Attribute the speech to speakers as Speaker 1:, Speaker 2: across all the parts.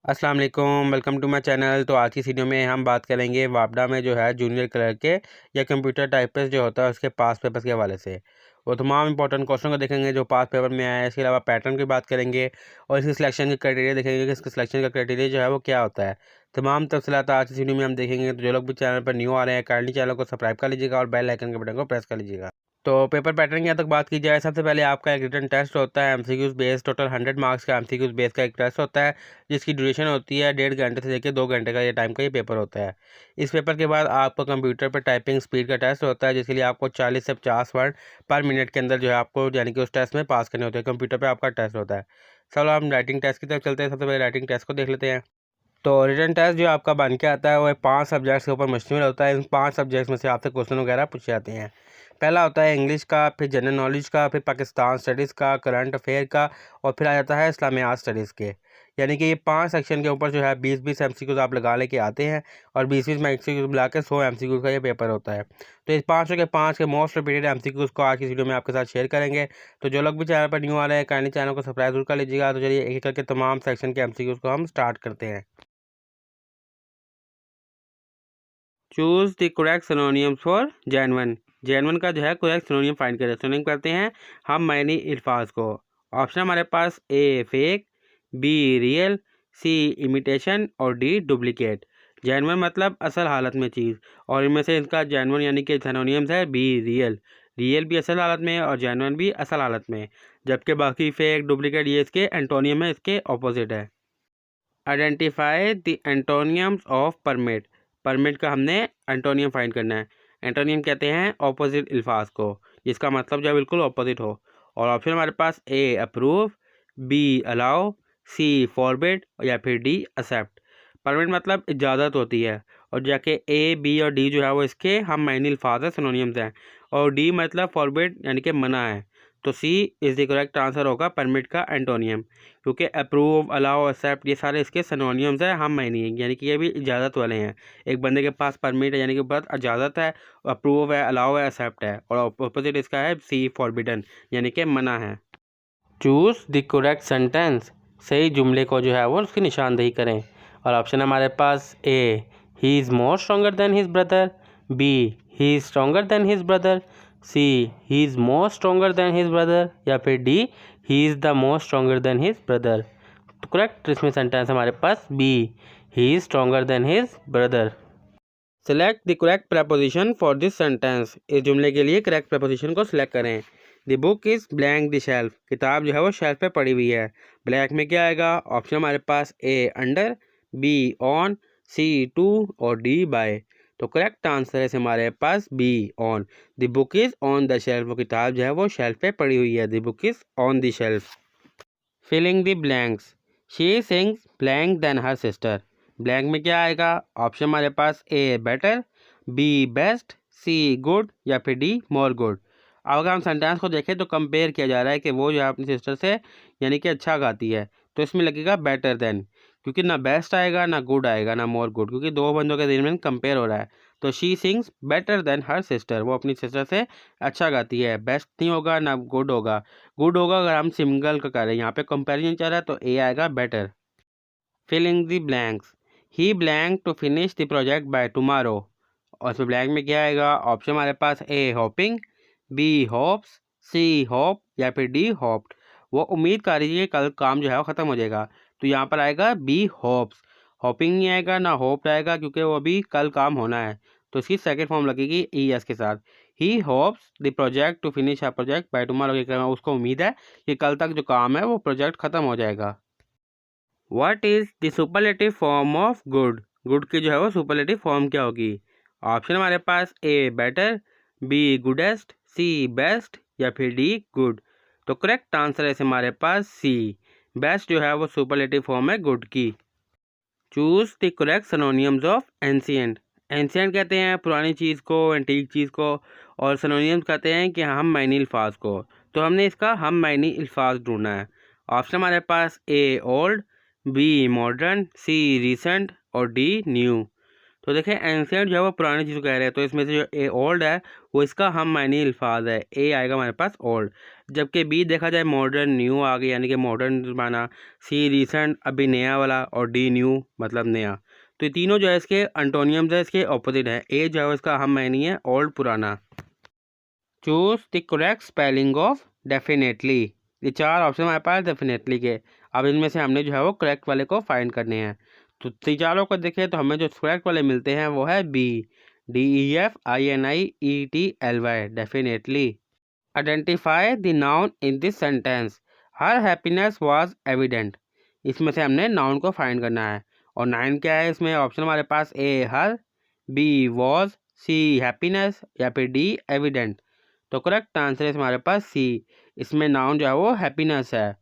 Speaker 1: अस्सलाम वालेकुम, welcome to my channel. तो आज की वीडियो में हम बात करेंगे वापडा में जो है जूनियर क्लर्क के या कंप्यूटर टाइपिस्ट जो होता है उसके पास पेपर्स के हवाले से वो तमाम इंपॉर्टेंट क्वेश्चन को देखेंगे जो पास पेपर में आया है। इसके अलावा पैटर्न की बात करेंगे और इसकी सिलेक्शन के क्राइटेरिया देखेंगे कि इसके सिलेक्शन का क्राइटेरिया जो है वो क्या होता है। तमाम तफसीलात आज की वीडियो में हम देखेंगे। तो जो लोग भी चैनल पर न्यू आ रहे हैं काइंडली चैनल को सब्सक्राइब कर लीजिएगा और बेल आइकन के बटन को प्रेस कर लीजिएगा। तो पेपर पैटर्न की यहाँ तक बात की जाए, सबसे पहले आपका एक रिटन टेस्ट होता है एमसीक्यूज बेस। टोटल 100 मार्क्स का एमसीक्यूज बेस का एक टेस्ट होता है जिसकी ड्यूरेशन होती है 1.5 घंटे से लेकर 2 घंटे का ये टाइम का ये पेपर होता है। इस पेपर के बाद आपको कंप्यूटर पर टाइपिंग स्पीड का टेस्ट होता है जिसके लिए आपको 40 से 50 वर्ड पर मिनट के अंदर जो है आपको यानी कि उस टेस्ट में पास करने होते हैं। कंप्यूटर पर आपका टेस्ट होता है। चलो हम राइटिंग टेस्ट की तरफ चलते हैं। सबसे पहले राइटिंग टेस्ट को देख लेते हैं। तो रिटन टेस्ट जो आपका बन के आता है वो 5 सब्जेक्ट्स के ऊपर मुश्तमिल होता है। इन 5 सब्जेक्ट्स में से आपसे क्वेश्चन वगैरह पूछे जाते हैं। पहला होता है इंग्लिश का, फिर जनरल नॉलेज का, फिर पाकिस्तान स्टडीज़ का, करंट अफेयर का और फिर आ जाता है इस्लामियात स्टडीज़ के। यानी कि ये 5 सेक्शन के ऊपर जो है 20-20 एमसीक्यूज आप लगा लेके आते हैं और 20-20 एमसीक्यूज मिला के 100 एमसीक्यूज का ये पेपर होता है। तो इस 5 के मोस्ट रिपीटेड एमसीक्यूज को आज की वीडियो में आपके साथ शेयर करेंगे। तो जो लोग भी चैनल पर न्यू आ रहे हैं काइंडली चैनल को सब्सक्राइब जरूर कर लीजिएगा। तो चलिए एक एक करके तमाम सेक्शन के एमसीक्यूज को हम स्टार्ट करते हैं। Choose the correct synonyms for genuine. Genuine का जो है करेक्ट सिनोनियम फाइंड करें। सिनोनियम करते हैं हम मायनी अल्फाज को। ऑप्शन हमारे पास A fake, B real, C imitation और डी डुप्लीकेट। जेन्युइन मतलब असल हालत में चीज़ और इनमें से इसका जेन्युइन यानी कि सिनोनियम्स है बी रियल। रियल भी असल हालत में है और जेन्युइन भी असल हालत में है, जबकि बाकी फेक डुप्लीकेट ये इसके एंटोनियम है, इसके ऑपोजिट है। Identify the antonyms of permit. Permit का हमने एंटोनियम फाइंड करना है। एंटोनियम कहते हैं ऑपोजिट अल्फाज को जिसका मतलब जो है बिल्कुल ऑपोजिट हो। और ऑप्शन हमारे पास A approve, B allow, C forbid या फिर डी एक्सेप्ट। परमिट मतलब इजाज़त होती है और जाके ए बी और डी जो है वो इसके हम मायनी अल्फाज है, सिनोनियम्स हैं। और डी मतलब फॉरबिड यानी कि मना है। तो C is the correct answer होगा परमिट का एंटोनियम, क्योंकि अप्रूव अलाउ एक्सेप्ट ये सारे इसके सिनोनियम्स हैं, हम मायने यानी कि ये भी इजाज़त वाले हैं। एक बंदे के पास परमिट है यानी कि बस इजाज़त है, अप्रूव है, अलाउ है, एक्सेप्ट है और अपोजिट इसका है सी फॉरबिडन यानी कि मना है। Choose the correct sentence. सही जुमले को जो है वो उसकी निशानदेही करें। और ऑप्शन हमारे पास A he is more stronger than his brother, B he is stronger than his brother, C he is more stronger than his brother या फिर D he is the more stronger than his brother. तो correct इसमें sentence हमारे पास B he is stronger than his brother. Select the correct preposition for this sentence. इस जुमले के लिए करेक्ट प्रपोजिशन को सिलेक्ट करें। The book is blank the shelf. किताब जो है वो शेल्फ पे पड़ी हुई है। ब्लैक में क्या आएगा? ऑप्शन हमारे पास A under, B on, C to और डी बाय। तो करेक्ट आंसर है हमारे पास B on. The book is on the shelf. वो किताब जो है वो शेल्फ पे पड़ी हुई है। The book is on the shelf. Fill in the blanks. She sings blank than her sister. Blank में क्या आएगा? ऑप्शन हमारे पास A better, B best, C good या फिर डी मोर गुड। अब अगर हम सेंटेंस को देखें तो कंपेयर किया जा रहा है कि वो जो है अपनी सिस्टर से यानी कि अच्छा गाती है, तो इसमें लगेगा बेटर देन, क्योंकि ना बेस्ट आएगा ना गुड आएगा ना मोर गुड, क्योंकि दो बंदों के दरमियान कंपेयर हो रहा है। तो she sings better than her sister. वो अपनी सिस्टर से अच्छा गाती है। बेस्ट नहीं होगा ना गुड होगा। गुड होगा अगर हम सिंगल का करें। यहाँ पे कंपैरिजन चल रहा है तो ए आएगा better. Filling the blanks. He blank to finish the project by tomorrow. और इसमें ब्लैंक में क्या आएगा? ऑप्शन हमारे पास A hoping, B hopes, C hope या फिर डी होप्ड। वो उम्मीद कर रही है कल काम जो है वो ख़त्म हो जाएगा, तो यहाँ पर आएगा बी होप्स। होपिंग नहीं आएगा ना होप आएगा, क्योंकि वो अभी कल काम होना है, तो इसकी सेकंड फॉर्म लगेगी ई एस के साथ। He hopes the project to finish a project by tomorrow. उसको उम्मीद है कि कल तक जो काम है वो प्रोजेक्ट ख़त्म हो जाएगा। What is the superlative form of good. Good की जो है वो सुपरलेटिव फॉर्म क्या होगी? ऑप्शन हमारे पास A better, B goodest, C best या फिर डी गुड। तो करेक्ट आंसर है हमारे पास सी बेस्ट जो है वो सुपरलेटिव फॉर्म है गुड की। Choose the correct synonyms of ancient. Ancient कहते हैं पुरानी चीज़ को, एंटीक चीज़ को, और सिनोनियम्स कहते हैं कि हम मायनी अल्फाज को। तो हमने इसका हम मायनी अल्फाज ढूंढना है। ऑप्शन हमारे पास ए ओल्ड, बी मॉडर्न, सी रिसेंट और डी न्यू। तो देखिए एंशियंट जो है वो पुरानी चीज़ को कह रहे हैं, तो इसमें से जो ए ओल्ड है वो इसका हम मायनी अल्फाज है, ए आएगा हमारे पास ओल्ड। जबकि बी देखा जाए मॉडर्न न्यू आ गया, यानी कि मॉडर्न ज़माना, सी रिसेंट अभी नया वाला, और डी न्यू मतलब नया। तो ये तीनों जो है इसके एंटोनियम्स है, इसके ऑपोजिट है। ए जो है इसका हम मायनी है ओल्ड पुराना। Choose the correct spelling of definitely. ये 4 ऑप्शन हमारे पास डेफिनेटली के। अब इनमें से हमने जो है वो करेक्ट वाले को फाइंड करने हैं। तो चारों को देखें तो हमें जो करेक्ट वाले मिलते हैं वो है B, DEFINIETLY, definitely. Identify the noun in this sentence. Her happiness was evident. इसमें से हमने नाउन को फाइंड करना है। और 9 क्या है इसमें? ऑप्शन हमारे पास ए हर, बी वॉज, सी हैप्पीनेस, या फिर डी एविडेंट। तो करेक्ट आंसर है हमारे पास सी। इसमें नाउन जो है वो हैप्पीनेस है।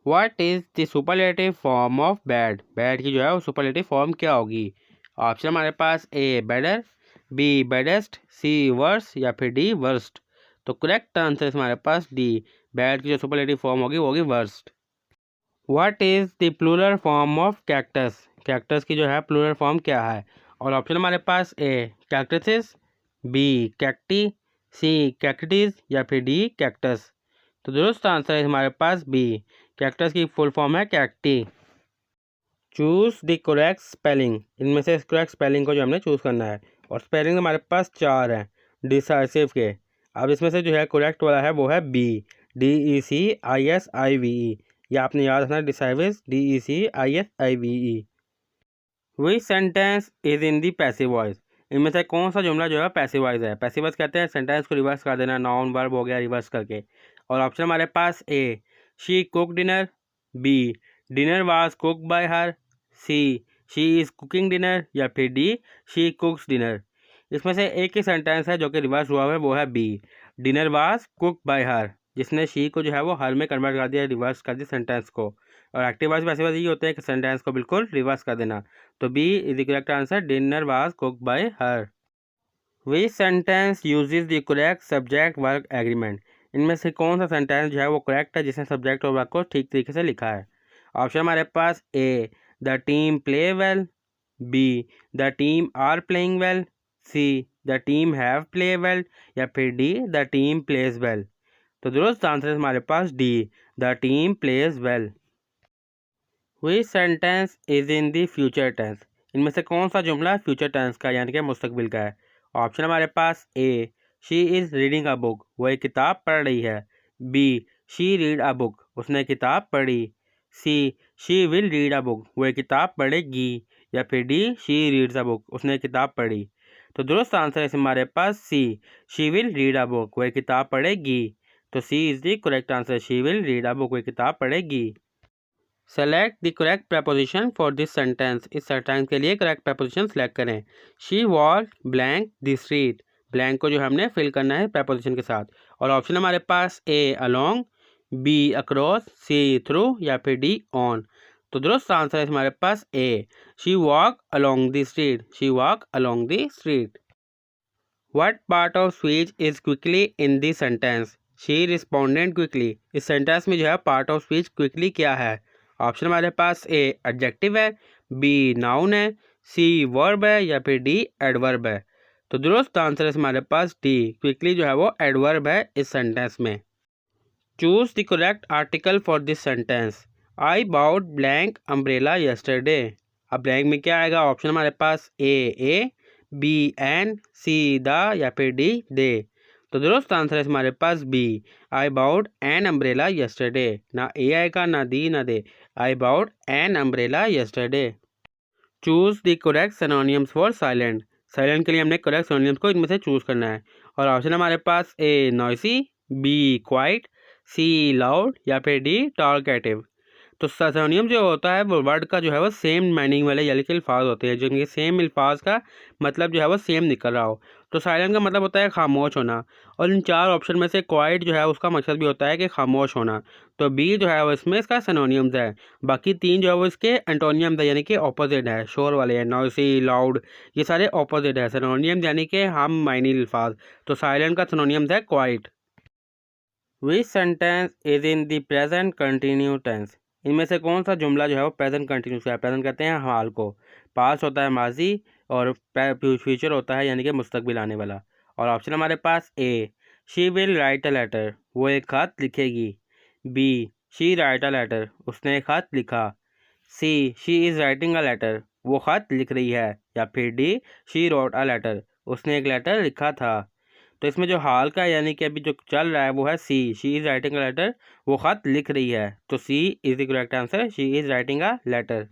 Speaker 1: What is the superlative form of bad? Bad की जो है वो सुपरलेटिव फॉर्म क्या होगी? ऑप्शन हमारे पास ए बेडर, बी बेडेस्ट, सी वर्स, या फिर डी वर्स्ट। तो करेक्ट आंसर है हमारे पास डी। बैड की जो सुपरलेटिव फॉर्म होगी वो होगी worst. What is the plural form of cactus? Cactus की जो है प्लूरल फॉर्म क्या है? और ऑप्शन हमारे पास ए कैक्टसिस, बी कैक्टी, सी कैक्टिस, या फिर डी कैक्टस। तो दुरुस्त आंसर है हमारे पास बी। कैक्टस की फुल फॉर्म है cacti. Choose the correct spelling. इनमें से करेक्ट स्पेलिंग को जो हमने चूज़ करना है। और स्पेलिंग हमारे पास 4 हैं डिसाइसिव के। अब इसमें से जो है करेक्ट वाला है वो है बी, DECISIVE। ये आपने याद रखना, डिसाइसिव DECISIVE। वही sentence is in the passive voice. इनमें से कौन सा जुमला जो है पैसिव वॉइस है? पैसिव वॉइस कहते हैं सेंटेंस को रिवर्स कर देना, नाउन वर्ब हो गया रिवर्स करके। और ऑप्शन हमारे पास A she cook dinner, B dinner was cook by her, she is cooking dinner, या फिर डी शी कुक्स डिनर। इसमें से एक ही सेंटेंस है जो कि रिवर्स हुआ है, वो है B, dinner was cook by her, जिसने शी को जो है वो हर में कन्वर्ट कर दिया, रिवर्स कर दिया सेंटेंस को। और एक्टिव वॉइस पैसिव वॉइस ये होते हैं कि सेंटेंस को बिल्कुल रिवर्स कर देना। तो B is the correct answer, dinner was cook by her. Which sentence uses the correct subject verb agreement? इनमें से कौन सा सेंटेंस जो है वो करेक्ट है जिसने सब्जेक्ट और वर्क को ठीक तरीके से लिखा है? ऑप्शन हमारे पास A the team play well, B the team are playing well, C the team have play well, या फिर D the team plays well. तो दुरुस्त आंसर है हमारे पास D, the team plays well. Which sentence is in the future tense? इनमें से कौन सा जुमला फ्यूचर टेंस का यानी कि मुस्तकबिल का है? ऑप्शन हमारे पास A she is reading a book, वो एक किताब पढ़ रही है, B she read a book, उसने किताब पढ़ी, she will read a book, वो एक किताब पढ़ेगी, या फिर D she reads a book, उसने किताब पढ़ी। तो दुरुस्त आंसर है हमारे पास C, she will read a book, वो एक किताब पढ़ेगी। तो C is the correct answer, she will read a book, वो एक किताब पढ़ेगी। Select the correct preposition for this sentence. इस सेंटेंस के लिए करेक्ट प्रपोजिशन सेलेक्ट करें। She walk blank the street, blank को जो हमने फिल करना है प्रपोजिशन के साथ। और ऑप्शन हमारे पास A along, B across, C through, या फिर डी ऑन। तो दुरुस्त आंसर है हमारे पास A, she walk along the street, she walk along the street. What part of speech is quickly in this sentence? She responded quickly. इस sentence में जो है पार्ट ऑफ स्पीच क्विकली क्या है? ऑप्शन हमारे पास ए एडजेक्टिव है, बी नाउन है, सी वर्ब है, या फिर डी एडवर्ब है। तो दुरुस्त आंसर है हमारे पास डी, क्विकली जो है वो एडवर्ब है इस सेंटेंस में। Choose the correct article for this sentence. I bought blank umbrella yesterday. अब ब्लैंक में क्या आएगा? ऑप्शन हमारे पास A, B an, C the, या फिर डी दे। तो दुरुस्त आंसर है हमारे पास B, I bought an umbrella yesterday. ना ए आएगा, ना दी, ना they. I bought an umbrella yesterday. Choose the correct synonyms for silent. Silent के लिए हमने करेक्ट सिनोनिम्स को इनमें से चूज करना है। और ऑप्शन हमारे पास ए नॉइसी, बी क्वाइट, सी लाउड, या फिर डी टॉलकेटिव। तो सिनोनिम जो होता है वो वर्ड का जो है वो सेम मीनिंग वाले यानी कि अल्फाज होते हैं जिनके सेम अल्फाज का मतलब जो है वो सेम निकल रहा हो। तो साइलेंट का मतलब होता है खामोश होना। और इन 4 ऑप्शन में से क्वाइट जो है उसका मकसद भी होता है कि खामोश होना। तो बी जो है वो इसमें इसका सिनोनिम्स है। बाकी 3 जो है वो इसके एंटोनियम्स है यानी कि ऑपोजिट है, शोर वाले हैं, नॉइसी, लाउड, ये सारे ऑपोजिट है। सिनोनियम यानी कि हम मायनी अल्फाज। तो साइलेंट का सिनोनिम्स है quiet. Which sentence is in the present continue tense? इनमें से कौन सा जुमला जो है वो प्रेजेंट कंटिन्यूस है? प्रेजेंट कहते हैं हाल को, पास्ट होता है माजी, और फ्यूचर होता है यानी कि मुस्तकबिल आने वाला। और ऑप्शन हमारे पास A, she will write a letter, वो एक खत लिखेगी। B, she write a letter, उसने एक खत लिखा। C, she is writing a letter, वो खत लिख रही है। या फिर D, she wrote a letter, उसने एक लेटर लिखा था। तो इसमें जो हाल का यानी कि अभी जो चल रहा है वो है C, she is writing a letter, वो ख़त लिख रही है। तो C is the correct answer, she is writing a letter.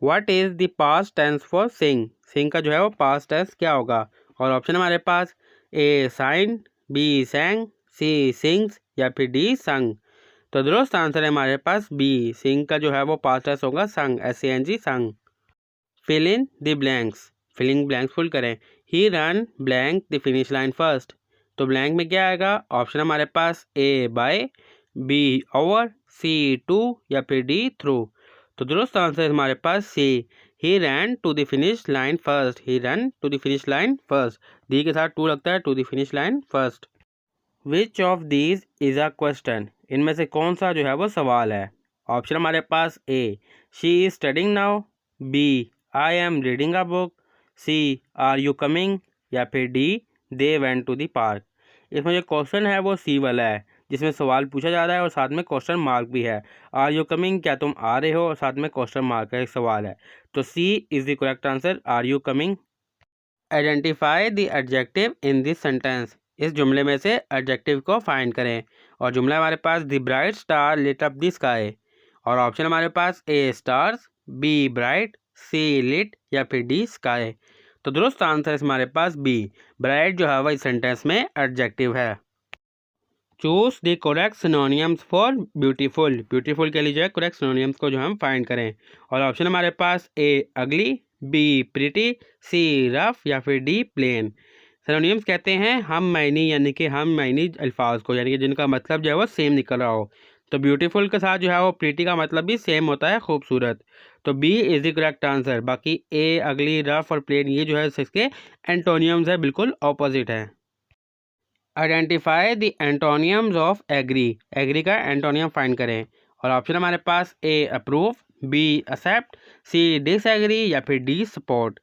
Speaker 1: What is the past tense for sing? Sing का जो है वो पास्ट टेंस क्या होगा? और ऑप्शन हमारे पास ए साइन, बी सैंग, सी सिंग्स, या फिर डी संग। तो दुरुस्त आंसर है हमारे पास बी, सिंग का जो है वो पास्ट टेंस होगा sang, SANG sang. Fill in the blanks, fill in blanks full करें। He run blank the finish line first, तो ब्लैंक में क्या आएगा? ऑप्शन हमारे पास A by, B over, C to, या फिर डी थ्रू। तो दुरुस्त आंसर हमारे पास C, he run to the finish line first, he run to the finish line first. D के साथ टू लगता है, to the finish line first. Which of these is a question? इनमें से कौन सा जो है वो सवाल है? ऑप्शन हमारे पास A, she is studying now, B, I am reading a book, C, are you coming, या फिर D, they went to the park. इसमें जो क्वेश्चन है वो सी वाला है, जिसमें सवाल पूछा जा रहा है और साथ में क्वेश्चन मार्क भी है। आर यू कमिंग, क्या तुम आ रहे हो, और साथ में क्वेश्चन मार्क है, एक सवाल है। तो C is the correct answer, are you coming. Identify the adjective in this sentence, इस जुमले में से एडजेक्टिव को फाइंड करें। और जुमला हमारे पास the bright star lit up the sky. और ऑप्शन हमारे पास A stars, B bright, C lit, या फिर डी स्काई। तो दुरुस्त आंसर है हमारे पास बी, ब्राइट जो है वह इस सेंटेंस में एडजेक्टिव है। Choose the correct synonyms for beautiful, beautiful के लिए जो है करेक्ट सिनोनियम्स को जो हम फाइंड करें। और ऑप्शन हमारे पास ए अगली, बी प्रिटी, सी रफ, या फिर डी प्लेन। सिनोनियम्स कहते हैं हम मायनी यानी कि हम मायनी अल्फाज को, यानी कि जिनका मतलब जो है वो सेम निकल रहा हो। तो ब्यूटीफुल के साथ जो है वो प्रिटी का मतलब भी सेम होता है, खूबसूरत। तो B is the correct answer. बाकी ए अगली, रफ और प्लेन ये जो है इसके एंटोनियम्स है, बिल्कुल ऑपोजिट है। Identify the antonyms of agree, agree का एंटोनियम फाइंड करें। और ऑप्शन हमारे पास A approve, B accept, C disagree, या फिर डी सपोर्ट।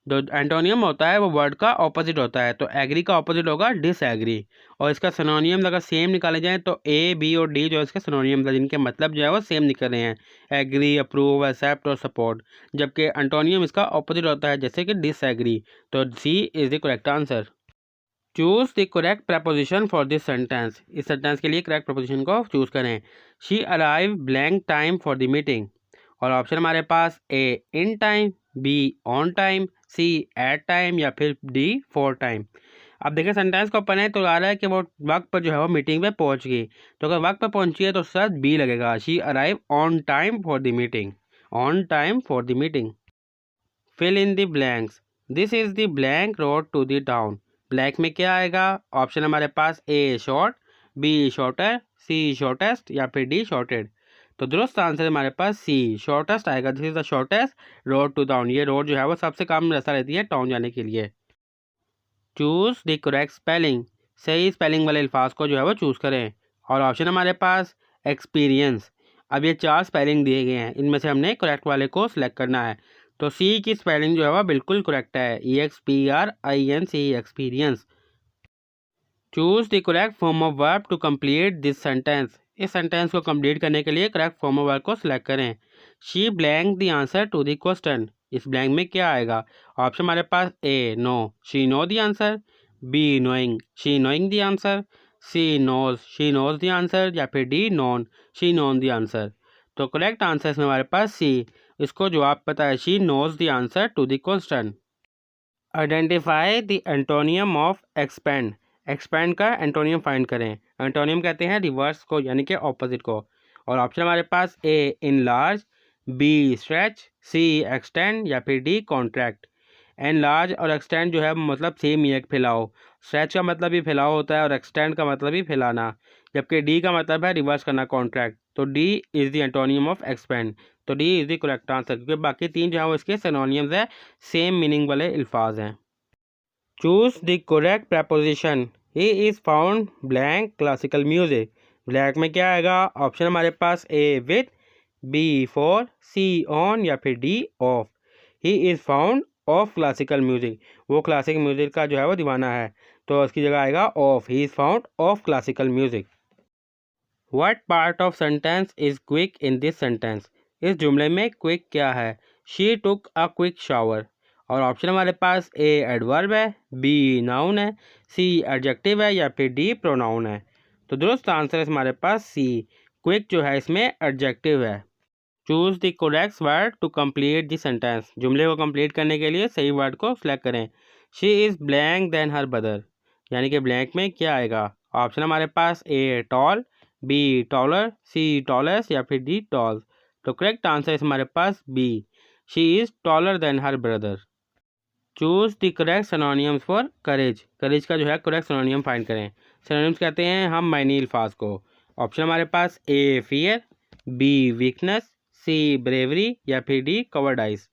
Speaker 1: जो एंटोनियम होता है वो वर्ड का ऑपोजिट होता है, तो एग्री का ऑपोजिट होगा डिसएग्री। और इसका सिनोनियम अगर सेम निकाले जाएँ तो ए, बी और डी जो है इसके सिनोनियम है, जिनके मतलब जो है वो सेम निकल रहे हैं, एग्री, अप्रूव, एक्सेप्ट और सपोर्ट। जबकि एंटोनियम इसका ऑपोजिट होता है, जैसे कि डिसएग्री। तो C is the correct answer. Choose the correct preposition for this sentence, इस सेंटेंस के लिए करेक्ट प्रपोजिशन को चूज करें। She arrive blank time for the meeting. और ऑप्शन हमारे पास A in time, B on time, C at time, या फिर डी फॉर टाइम। अब देखें सेंटेंस को पढ़ें तो आ रहा है कि वो वक्त पर जो है वो मीटिंग पे पहुंच गई। तो अगर वक्त पर पहुंची है तो शायद बी लगेगा, she arrive on time for the meeting, on time for the meeting. Fill in the blanks, this is the blank road to the town. Blank में क्या आएगा? ऑप्शन हमारे पास A short, B shorter, C shortest, या फिर D shorted. तो दुरुस्त answer हमारे पास सी शॉर्टेस्ट आएगा। This is the shortest road to town, ये रोड जो है वो सबसे कम रास्ता रहती है टाउन जाने के लिए। चूज द करेक्ट स्पेलिंग, सही स्पेलिंग वाले अल्फाज को जो है वो चूज़ करें। और ऑप्शन हमारे पास एक्सपीरियंस। अब ये 4 स्पेलिंग दिए गए हैं, इनमें से हमने करेक्ट वाले को सिलेक्ट करना है। तो सी की स्पेलिंग जो है वह बिल्कुल करेक्ट है, EXPRINC, experience. Choose the correct form of verb to complete this sentence, इस सेंटेंस को कंप्लीट करने के लिए करेक्ट फॉर्म ऑफ वर्ब को सिलेक्ट करें। She blank the answer to the question, इस ब्लैंक में क्या आएगा? ऑप्शन हमारे पास A know, she know the answer, B knowing, she knowing the answer, C knows, she knows the answer, या फिर D known, she known the answer. तो correct answer इसमें हमारे पास सी, इसको जवाब पता है, she knows the answer to the question. Identify the antonym of expand, expand का एंटोनियम फाइंड करें। एंटोनियम कहते हैं रिवर्स को, यानी कि ऑपोजिट को। और ऑप्शन हमारे पास A enlarge, B stretch, C extend, या फिर डी कॉन्ट्रैक्ट। एन लार्ज और एक्सटेंड जो है मतलब सेम ही है, फैलाओ। स्ट्रेच का मतलब भी फैलाओ होता है और एक्सटेंड का मतलब भी फैलाना, जबकि डी का मतलब है रिवर्स करना, कॉन्ट्रैक्ट। तो D is the antonym of expand. तो D is the correct answer, क्योंकि बाकी तीन जो है वो इसके सिनोनियम्स है, सेम मीनिंग वाले अल्फाज हैं। Choose the correct preposition, he is found blank classical music. Blank में क्या आएगा? ऑप्शन हमारे पास A with, B for C on या फिर D of. He is found of classical music, वो क्लासिक म्यूजिक का जो है वो दीवाना है, तो उसकी जगह आएगा of. He is found of classical music. What part of sentence is quick in this sentence, इस जुमले में क्विक क्या है। She took a quick shower. और ऑप्शन हमारे पास ए एडवर्ब है, बी नाउन है, सी एडजेक्टिव है या फिर डी प्रोनाउन है। तो दुरुस्त आंसर है हमारे पास सी, क्विक जो है इसमें एडजेक्टिव है। Choose the correct word to complete the sentence, जुमले को कंप्लीट करने के लिए सही वर्ड को सिलेक्ट करें। She is blank than her brother, यानी कि ब्लैंक में क्या आएगा। ऑप्शन हमारे पास A tall, B taller, C tallest या फिर डी टॉल। तो करेक्ट आंसर है हमारे पास B, she is taller than her brother. Choose the correct synonyms for courage, courage का जो है करेक्ट सिनोनियम फाइंड करें। सिनोनियम्स कहते हैं हम मायनी अल्फाज को। ऑप्शन हमारे पास A fear, B weakness, C bravery या फिर डी कवर्डाइज।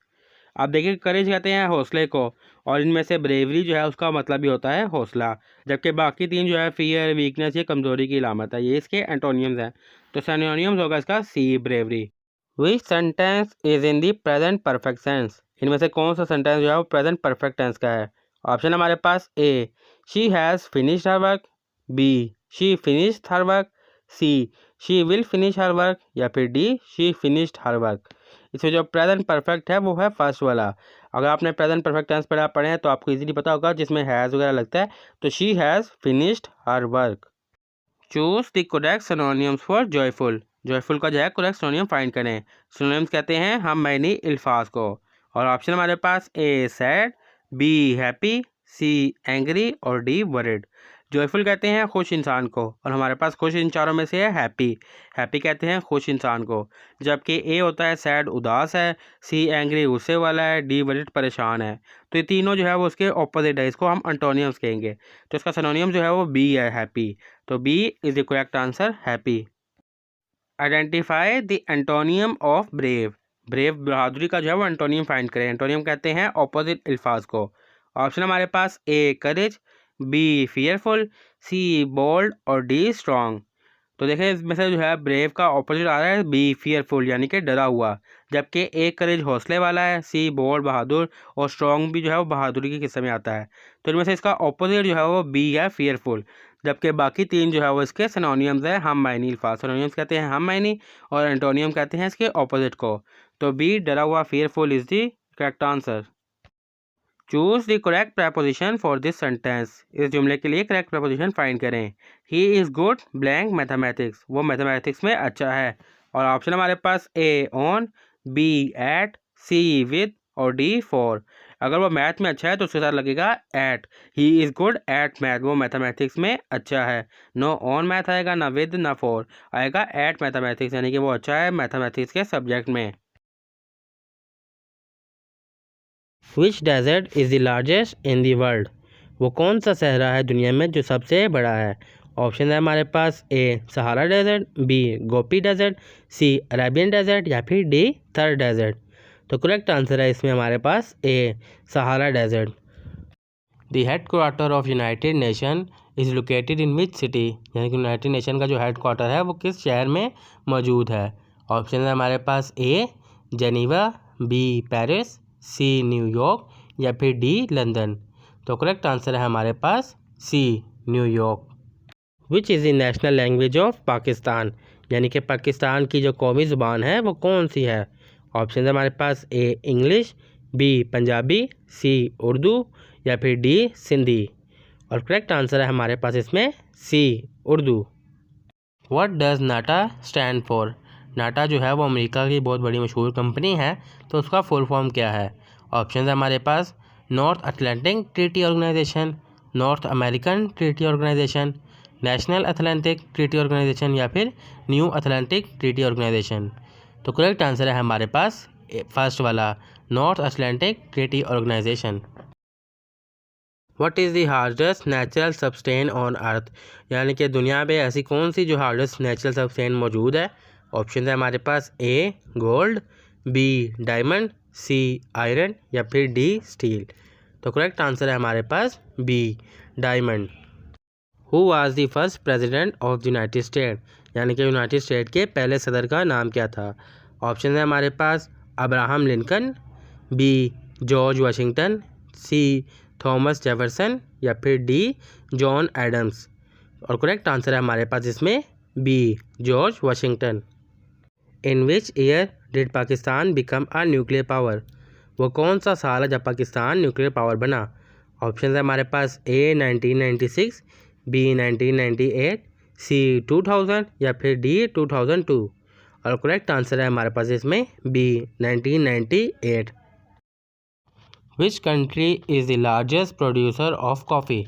Speaker 1: आप देखिए करेज कहते हैं हौसले को, और इनमें से ब्रेवरी जो है उसका मतलब भी होता है हौसला, जबकि बाकी तीन जो है फियर, वीकनेस, ये कमज़ोरी की इलामत है, ये इसके एंटोनियम्स हैं। तो सिनोनियम्स होगा इसका C bravery. Which sentence is in the present perfect sense, इनमें से कौन सा सेंटेंस जो है वो प्रेजेंट परफेक्ट टेंस का है। ऑप्शन हमारे पास A she has finished her work, B she finished her work, she will finish her work या फिर D she finished her work. इसमें जो प्रेजेंट परफेक्ट है वो है फर्स्ट वाला। अगर आपने प्रेजेंट परफेक्ट टेंस पढ़े हैं तो आपको इजीली पता होगा, जिसमें हैज़ वगैरह लगता है, तो she has finished her work. Choose the correct synonyms for joyful, joyful का जो है करेक्ट सिनोनियम फाइंड करें। सिनोनियम्स कहते हैं हम मैनी अल्फाज को। और ऑप्शन हमारे पास A sad, B happy, C angry और डी वरिड। जॉयफुल कहते हैं खुश इंसान को, और हमारे पास खुश इन चारों में से है हैप्पी। हैप्पी कहते हैं खुश इंसान को, जबकि ए होता है सैड उदास है, सी एंग्री गुस्से वाला है, डी वरिड परेशान है। तो ये तीनों जो है वो उसके ऑपोजिट है, इसको हम एंटोनियम्स कहेंगे। तो इसका सिनोनियम जो है वो बी है, हैप्पी। तो B is the correct answer, happy. Identify the antonym of brave, brave बहादुरी का जो है वो एंटोनियम फाइंड करें। एंटोनियम कहते हैं ऑपोजिट अल्फाज को। ऑप्शन हमारे पास ए करेज, बी फियरफुल, सी बोल्ड और डी स्ट्रॉन्ग। तो देखें इसमें से जो है ब्रेव का ऑपोजिट आ रहा है बी फियरफुल, यानी कि डरा हुआ, जबकि ए करेज हौसले वाला है, सी बोल्ड बहादुर और स्ट्रॉन्ग भी जो है वो बहादुरी के किस्से में आता है। तो इनमें से इसका ऑपोजिट जो है वो बी है फियरफुल, जबकि बाकी तीन जो है वो इसके सिनोनियम्स है हम मायनी अल्फाज। सिनोनियम्स कहते हैं हम मायनी और एंटोनियम कहते हैं इसके ऑपोजिट को। तो बी डरा हुआ fearful is the correct answer. Choose the correct preposition for this sentence, इस जुमले के लिए करेक्ट प्रपोजिशन फाइंड करें। He is good blank mathematics, वो मैथमेटिक्स में अच्छा है। और ऑप्शन हमारे पास A on, B at, C with और डी फॉर। अगर वो मैथ में अच्छा है तो उसके साथ लगेगा at. He is good at math, वो मैथमेटिक्स में अच्छा है। नो ऑन मैथ आएगा, ना विद ना फॉर, आएगा एट मैथमेटिक्स, यानी कि वो अच्छा है मैथमेटिक्स के सब्जेक्ट में। Which desert is the largest in the world, वो कौन सा सहरा है दुनिया में जो सबसे बड़ा है। ऑप्शन है हमारे पास A Sahara desert, B Gopi desert, C Arabian desert या फिर डी थर डेजर्ट। तो करेक्ट आंसर है इसमें हमारे पास A Sahara desert. The head quarter of united nation is located in which city, यानी कि यूनाइटेड नेशन का जो हेड क्वार्टर है वो किस शहर में मौजूद है। ऑप्शन है हमारे पास A Geneva, B Paris, C New York या फिर डी लंदन। तो करेक्ट आंसर है हमारे पास C New York. Which is the national language of Pakistan, यानी कि पाकिस्तान की जो कौमी ज़ुबान है वो कौन सी है। ऑप्शन है हमारे पास ए इंग्लिश, बी पंजाबी, सी उर्दू या फिर डी सिंधी। और करेक्ट आंसर है हमारे पास इसमें C Urdu. What does NATO stand for, NATO जो है वो अमेरिका की बहुत बड़ी मशहूर कंपनी है, तो उसका फुल फॉर्म क्या है। ऑप्शन है हमारे पास North Atlantic Treaty Organization, North American Treaty Organization, National Atlantic Treaty Organization या फिर न्यू अटलांटिक ट्रीटी ऑर्गेनाइजेशन। तो करेक्ट आंसर है हमारे पास फर्स्ट वाला North Atlantic Treaty Organization. What is the hardest natural substance on earth, यानी कि दुनिया में ऐसी कौन सी जो हार्डेस्ट नेचुरल सब्सटेन मौजूद है। ऑप्शन है हमारे पास A gold, B diamond, C iron या फिर डी स्टील। तो करेक्ट आंसर है हमारे पास B diamond. Who was the first president of the United State, यानी कि यूनाइटेड स्टेट के पहले सदर का नाम क्या था। ऑप्शन है हमारे पास Abraham Lincoln, B George Washington, C Thomas Jefferson या फिर डी जॉन एडम्स। और करेक्ट आंसर है हमारे पास इसमें B George Washington. In which year did Pakistan become a nuclear power? वो कौन सा साल है जब पाकिस्तान न्यूक्लियर पावर बना? ऑप्शन है हमारे पास ए 1996, बी 1998, सी 2000 या फिर डी 2002। और करेक्ट आंसर है हमारे पास इसमें B 1998। Which country is the largest producer of coffee?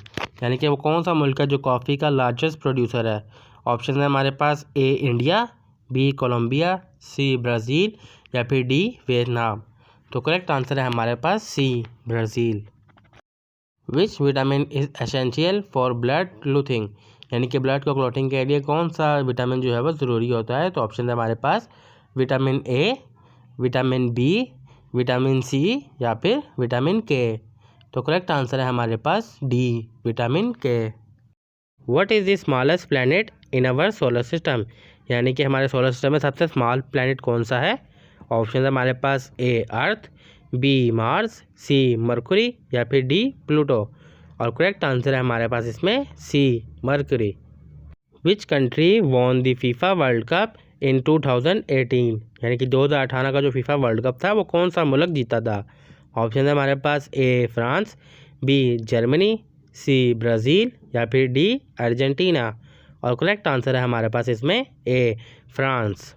Speaker 1: यानी कि वो कौन सा मुल्क है जो कॉफ़ी का लार्जेस्ट प्रोड्यूसर है? ऑप्शन है हमारे पास A India, B Colombia, C Brazil या फिर डी वियतनाम। तो करेक्ट आंसर है हमारे पास C Brazil. Which vitamin is essential for blood clotting? यानी कि ब्लड को क्लॉटिंग के लिए कौन सा विटामिन जो है वो ज़रूरी होता है? तो ऑप्शन है हमारे पास vitamin A, vitamin B, vitamin C या फिर विटामिन के। तो करेक्ट आंसर है हमारे पास D vitamin K. What is the smallest planet in our solar system? यानी कि हमारे सोलर सिस्टम में सबसे स्मॉल प्लैनेट कौन सा है? ऑप्शन है हमारे पास A Earth, B Mars, C Mercury या फिर डी प्लूटो। और करेक्ट आंसर है हमारे पास इसमें C Mercury. Which country won the FIFA world Cup in 2018? यानी कि 2018 का जो फीफा वर्ल्ड कप था वो कौन सा मुल्क जीता था? ऑप्शन है हमारे पास A France, B Germany, C Brazil या फिर डी अर्जेंटीना। और करेक्ट आंसर है हमारे पास इसमें A France.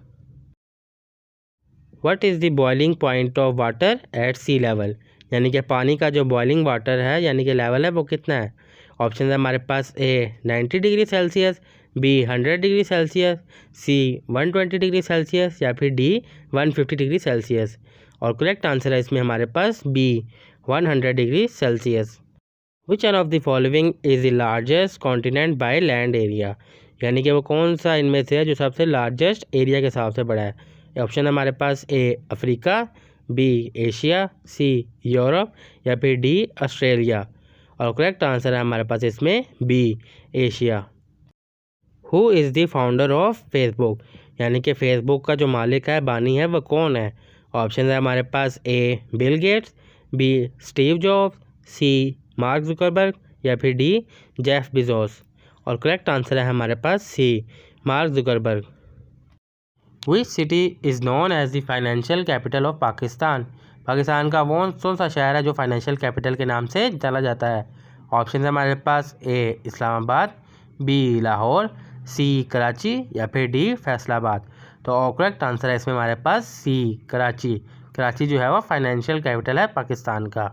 Speaker 1: What is the boiling point of water at sea level? यानी कि पानी का जो बॉइलिंग वाटर है यानी कि लेवल है वो कितना है? ऑप्शन है हमारे पास A 90 degree Celsius, B 100 degree Celsius, C 120 degree Celsius या फिर डी 150 डिग्री सेल्सियस। और करेक्ट आंसर है इसमें हमारे पास B 100 degree Celsius. Which one of the following is the largest continent by land area? यानी कि वो कौन सा इनमें से है जो सबसे लार्जेस्ट एरिया के हिसाब से बड़ा है? ऑप्शन है हमारे पास A Africa, B Asia, C Europe या फिर डी ऑस्ट्रेलिया। और करेक्ट आंसर है हमारे पास इसमें B Asia. Who is the founder of Facebook? यानी कि फेसबुक का जो मालिक है, बानी है, वो कौन है? ऑप्शन है हमारे पास A Bill Gates, B Steve Jobs, C Mark Zuckerberg या फिर डी जेफ बेजोस। और करेक्ट आंसर है हमारे पास C Mark Zuckerberg. Which city is known as the financial capital of Pakistan? Pakistan का कौन सा शहर है जो फाइनेंशियल कैपिटल के नाम से जाना जाता है? ऑप्शन है हमारे पास ए इस्लामाबाद, बी लाहौर, सी कराची या फिर डी फैसलाबाद। तो करेक्ट आंसर है इसमें हमारे पास सी कराची। कराची जो है वो फाइनेंशियल कैपिटल है पाकिस्तान का।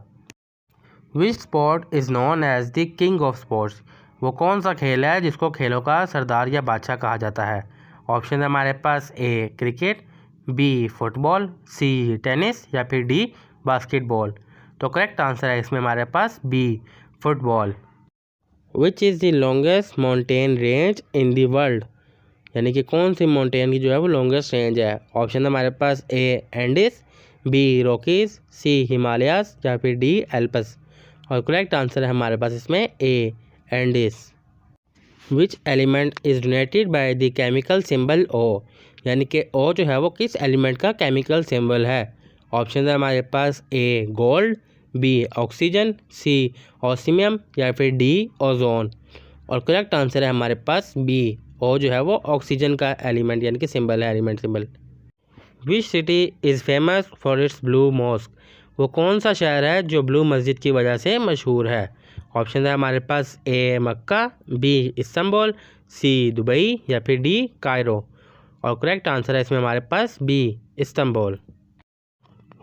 Speaker 1: Which sport is known as the king of sports? वो कौन सा खेल है जिसको खेलों का सरदार या बादशाह कहा जाता है? ऑप्शन है हमारे पास A cricket, B football, C tennis या फिर डी बास्केटबॉल। तो करेक्ट आंसर है इसमें हमारे पास B football. Which is the longest mountain range in the world? यानी कि कौन सी माउंटेन की जो है वो लॉन्गेस्ट रेंज है? ऑप्शन है हमारे पास A Andes, B Rockies, C Himalayas या फिर डी एल्पस। और करेक्ट आंसर है हमारे पास इसमें A Andes. Which element is donated by the chemical symbol O? यानी कि ओ जो है वो किस एलिमेंट का केमिकल सिंबल है? ऑप्शन है हमारे पास A gold, B oxygen, C osmium या फिर डी ओजोन। और करेक्ट आंसर है हमारे पास बी ओ जो है वो ऑक्सीजन का एलिमेंट यानी कि सिंबल है, element symbol. Which city is famous for its blue mosque? वो कौन सा शहर है जो ब्लू मस्जिद की वजह से मशहूर है? ऑप्शन है हमारे पास A Mecca, B Istanbul, C Dubai या फिर डी कायरो। और करेक्ट आंसर है इसमें हमारे पास B Istanbul.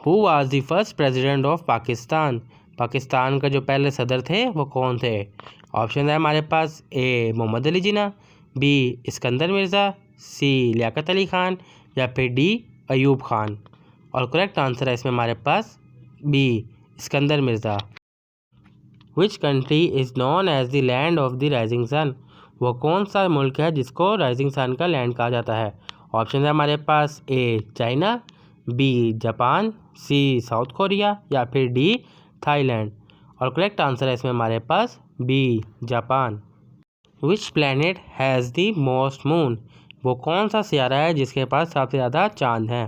Speaker 1: Who was the first president of Pakistan? Pakistan का जो पहले सदर थे वो कौन थे? ऑप्शन है हमारे पास ए मोहम्मद अली जिन्ना, बी इस्कंदर मिर्ज़ा, सी लियाकत अली ख़ान या फिर डी अयूब ख़ान। और करेक्ट आंसर है इसमें हमारे पास B Iskander Mirza. Which country is known as the land of the rising sun? वो कौन सा मुल्क है जिसको राइजिंग सन का लैंड कहा जाता है? ऑप्शन है हमारे पास A China, B Japan, C South Korea या फिर डी थाईलैंड। और करेक्ट आंसर है इसमें हमारे पास B Japan. Which planet has the most moon? वो कौन सा सियारा है जिसके पास सबसे ज़्यादा चांद हैं?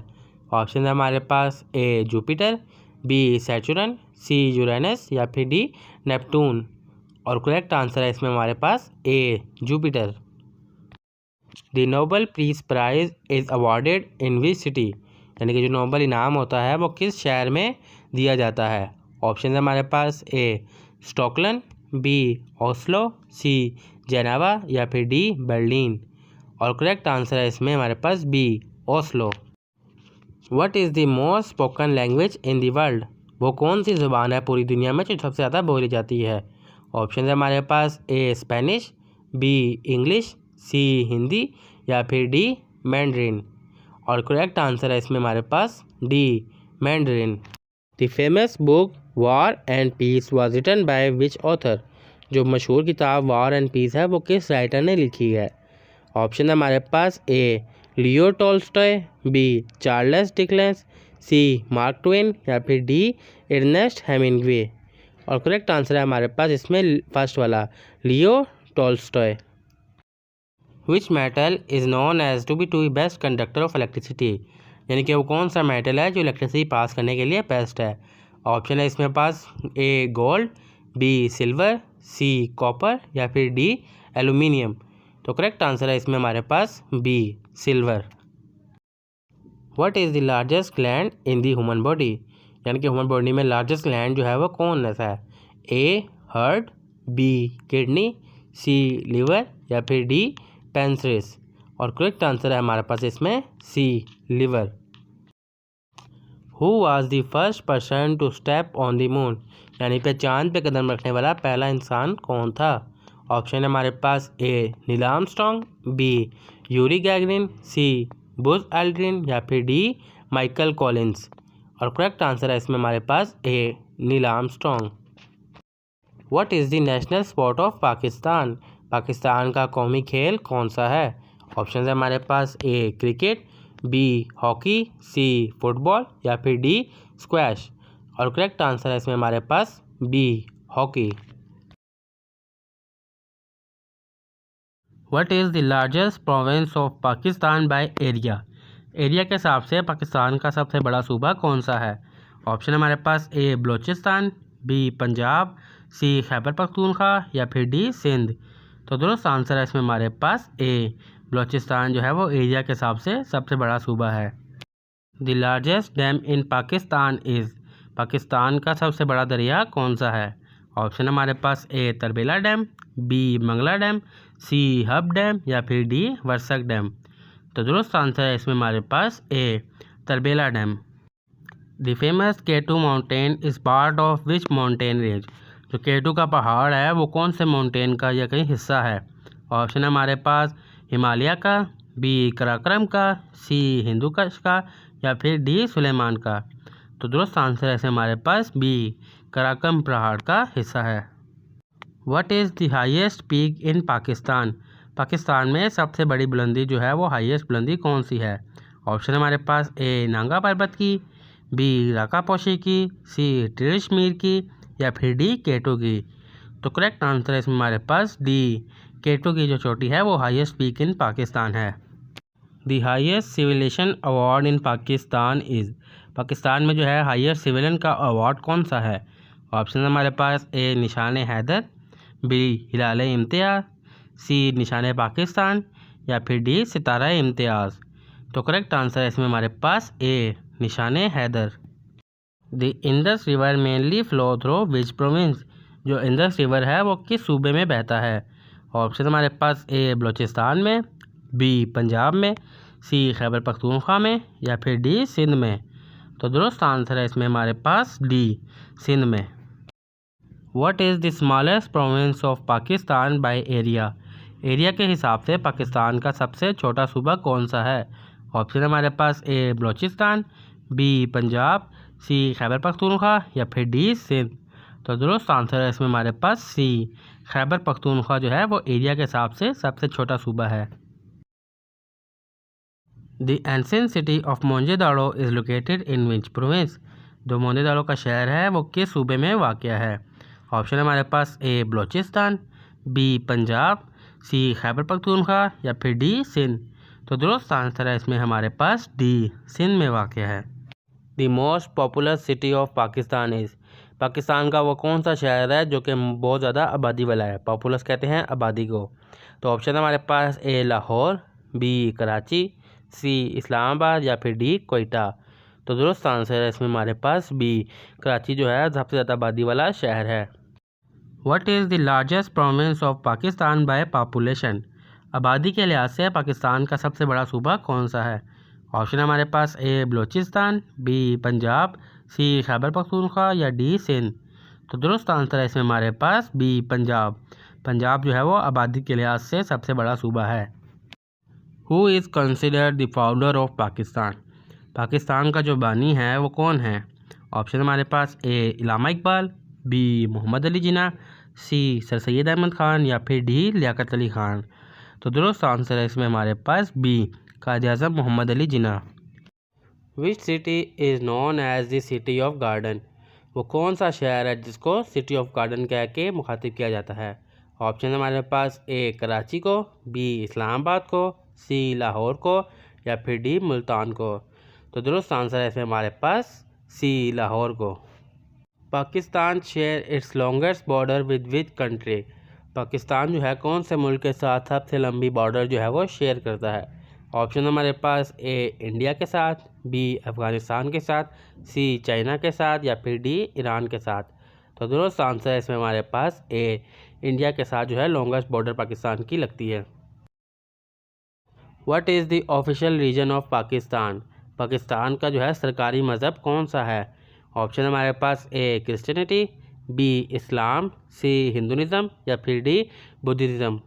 Speaker 1: ऑप्शन है हमारे पास A Jupiter, B Saturn, C Uranus या फिर डी नेपटून। और करेक्ट आंसर है इसमें हमारे पास A Jupiter. The Nobel Peace Prize is awarded in which city, यानी कि जो नोबेल इनाम होता है वो किस शहर में दिया जाता है। ऑप्शन है हमारे पास A Stockholm, B Oslo, C Geneva या फिर डी बर्लिन। और करेक्ट आंसर है इसमें हमारे पास B Oslo. What is the most spoken language in the world, वो कौन सी ज़ुबान है पूरी दुनिया में जो सबसे ज़्यादा बोली जाती है। ऑप्शन है हमारे पास A Spanish, B English, C Hindi या फिर डी मैंड्रिन। और करेक्ट आंसर है इसमें हमारे पास D Mandarin. The famous book War and Peace was written by which author, जो मशहूर किताब वॉर एंड पीस है वो किस राइटर ने लिखी है। ऑप्शन है हमारे पास A Leo Tolstoy, B Charles Dickens, C Mark Twain या फिर डी अर्नेस्ट हेमिंग्वे। और करेक्ट आंसर है हमारे पास इसमें फर्स्ट वाला Leo Tolstoy. Which metal is known as to be best conductor of electricity, यानी कि वो कौन सा मेटल है जो इलेक्ट्रिसिटी पास करने के लिए बेस्ट है। ऑप्शन है इसमें पास A gold, B silver, C copper या फिर डी एल्यूमिनियम। तो करेक्ट आंसर है इसमें हमारे पास B silver. What is the largest gland in the human body, यानी कि ह्यूमन बॉडी में लार्जेस्ट ग्लैंड जो है वो कौन सा है। A heart, B kidney, C liver या फिर डी पेंक्रियास। और करेक्ट आंसर है हमारे पास इसमें C liver. Who was the first person to step on the moon, यानी पे चांद पे कदम रखने वाला पहला इंसान कौन था। ऑप्शन है हमारे पास A Neil Armstrong, B Yuri Gagarin, C Buzz Aldrin या फिर डी माइकल कॉलिंस। और करेक्ट आंसर है इसमें हमारे पास A Neil Armstrong. What is the national sport of Pakistan, Pakistan का कौमी खेल कौन सा है। ऑप्शन है हमारे पास A cricket, B hockey, C football या फिर डी स्क्वैश। और करेक्ट आंसर है इसमें हमारे पास B hockey. What is the largest province of Pakistan by area, area के हिसाब से पाकिस्तान का सबसे बड़ा सूबा कौन सा है। ऑप्शन है हमारे पास ए बलूचिस्तान, बी पंजाब, सी खैबर पख्तूनख्वा या फिर डी सिंध। तो दुरुस्त आंसर है इसमें हमारे पास ए बलूचिस्तान जो है वो एरिया के हिसाब से सबसे बड़ा सूबा है। The largest dam in Pakistan is, Pakistan का सबसे बड़ा दरिया कौन सा है। ऑप्शन हमारे पास A Tarbela dam, B Mangla dam, C Hub dam या फिर डी वर्सक डैम। तो दुरुस्त आंसर है इसमें हमारे पास A Tarbela dam. The famous K two mountain is part of which mountain range, जो केटू का पहाड़ है वो कौन से माउंटेन का या कहीं हिस्सा है। ऑप्शन हमारे पास हिमालय का, बी कराक्रम का, सी हिंदुकुश का या फिर डी सुलेमान का। तो दुरुस्त आंसर है हमारे पास बी कराक्रम पहाड़ का हिस्सा है। What is the highest peak in Pakistan, Pakistan में सबसे बड़ी बुलंदी जो है वो हाईएस्ट बुलंदी कौन सी है। ऑप्शन हमारे पास ए नांगा पर्वत की, बी राकापोशी की, सी ट्रिशमीर की या फिर डी केटू की। तो करेक्ट आंसर है इसमें हमारे पास डी केटू की जो चोटी है वो हाईएस्ट पीक इन पाकिस्तान है। The highest civilian award in Pakistan is, Pakistan में जो है हाईएस्ट सिविलियन का अवार्ड कौन सा है। ऑप्शन हमारे पास ए निशान हैदर, बी हिलाल इम्तियाज़, सी निशान पाकिस्तान या फिर डी सितारा इम्तियाज़। तो करेक्ट आंसर है इसमें हमारे पास A Nishan Haider. The Indus river mainly flow through which province, जो इंडस रिवर है वो किस सूबे में बहता है। ऑप्शन हमारे पास ए बलूचिस्तान में, बी पंजाब में, सी खैबर पख्तूनख्वा में या फिर डी सिंध में। तो दुरुस्त आंसर है इसमें हमारे पास डी सिंध में। What is the smallest province of Pakistan by area, area के हिसाब से पाकिस्तान का सबसे छोटा सूबा कौन सा है। ऑप्शन हमारे पास ए बलूचिस्तान, बी पंजाब, सी खैबर पख्तूनख्वा या फिर डी सिंध। तो दुरुस्त आंसर है इसमें हमारे पास सी खैबर पख्तूनख्वा जो है वो एरिया के हिसाब से सबसे छोटा सूबा है। The ancient city of Mohenjodaro is located in which province, जो मोहनजोदड़ो का शहर है वो किस सूबे में वाक़या है। ऑप्शन हमारे पास ए बलूचिस्तान, बी पंजाब, सी खैबर पख्तूनख्वा या फिर डी सिंध। तो दुरुस्त आंसर है इसमें हमारे पास डी, सिंध में वाक़ है। The most popular city of Pakistan is, Pakistan का वो कौन सा शहर है जो कि बहुत ज़्यादा आबादी वाला है। पॉपुलस कहते हैं आबादी को। तो ऑप्शन है हमारे पास ए लाहौर, बी कराची, सी इस्लामाबाद या फिर डी कोयटा। तो दुरुस्त आंसर है इसमें हमारे पास बी, कराची जो है सबसे ज़्यादा आबादी वाला शहर है। What is the largest province of Pakistan by population, आबादी के लिहाज से पाकिस्तान का सबसे बड़ा सूबा कौन सा है। ऑप्शन है हमारे पास ए बलूचिस्तान, बी पंजाब, सी खैबर पख्तूनख्वा या डी सिंध। तो दुरुस्त आंसर है इसमें हमारे पास बी पंजाब। पंजाब जो है वो आबादी के लिहाज से सबसे बड़ा सूबा है। Who is considered the founder of Pakistan, Pakistan का जो बानी है वो कौन है। ऑप्शन हमारे पास ए इलामा इकबाल, बी मोहम्मद अली जिन्ना, सी सर सैयद अहमद ख़ान या फिर डी लियाकत अली ख़ान। तो दुरुस्त आंसर है इसमें हमारे पास B, Quaid-e-Azam Mohammad Ali Jinnah. Which city is known as the city of garden, वो कौन सा शहर है जिसको सिटी ऑफ गार्डन कह के मुखातिब किया जाता है। ऑप्शन हमारे पास ए कराची को, बी इस्लामाबाद को, सी लाहौर को या फिर डी मुल्तान को। तो दुरुस्त आंसर है इसमें हमारे पास सी लाहौर को। Pakistan share its longest border with country, Pakistan जो है कौन से मुल्क के साथ सबसे लंबी बॉर्डर जो है वो शेयर करता है। ऑप्शन हमारे पास ए इंडिया के साथ, बी अफ़गानिस्तान के साथ, सी चाइना के साथ या फिर डी ईरान के साथ। तो दुरुस्त आंसर है इसमें हमारे पास ए, इंडिया के साथ जो है लॉन्गेस्ट बॉर्डर पाकिस्तान की लगती है। What is the official region of Pakistan, Pakistan का जो है सरकारी मज़हब कौन सा है। ऑप्शन हमारे पास ए क्रिश्चियनिटी, बी इस्लाम, सी हिंदुइज़्म या फिर डी बुद्धिज़्म।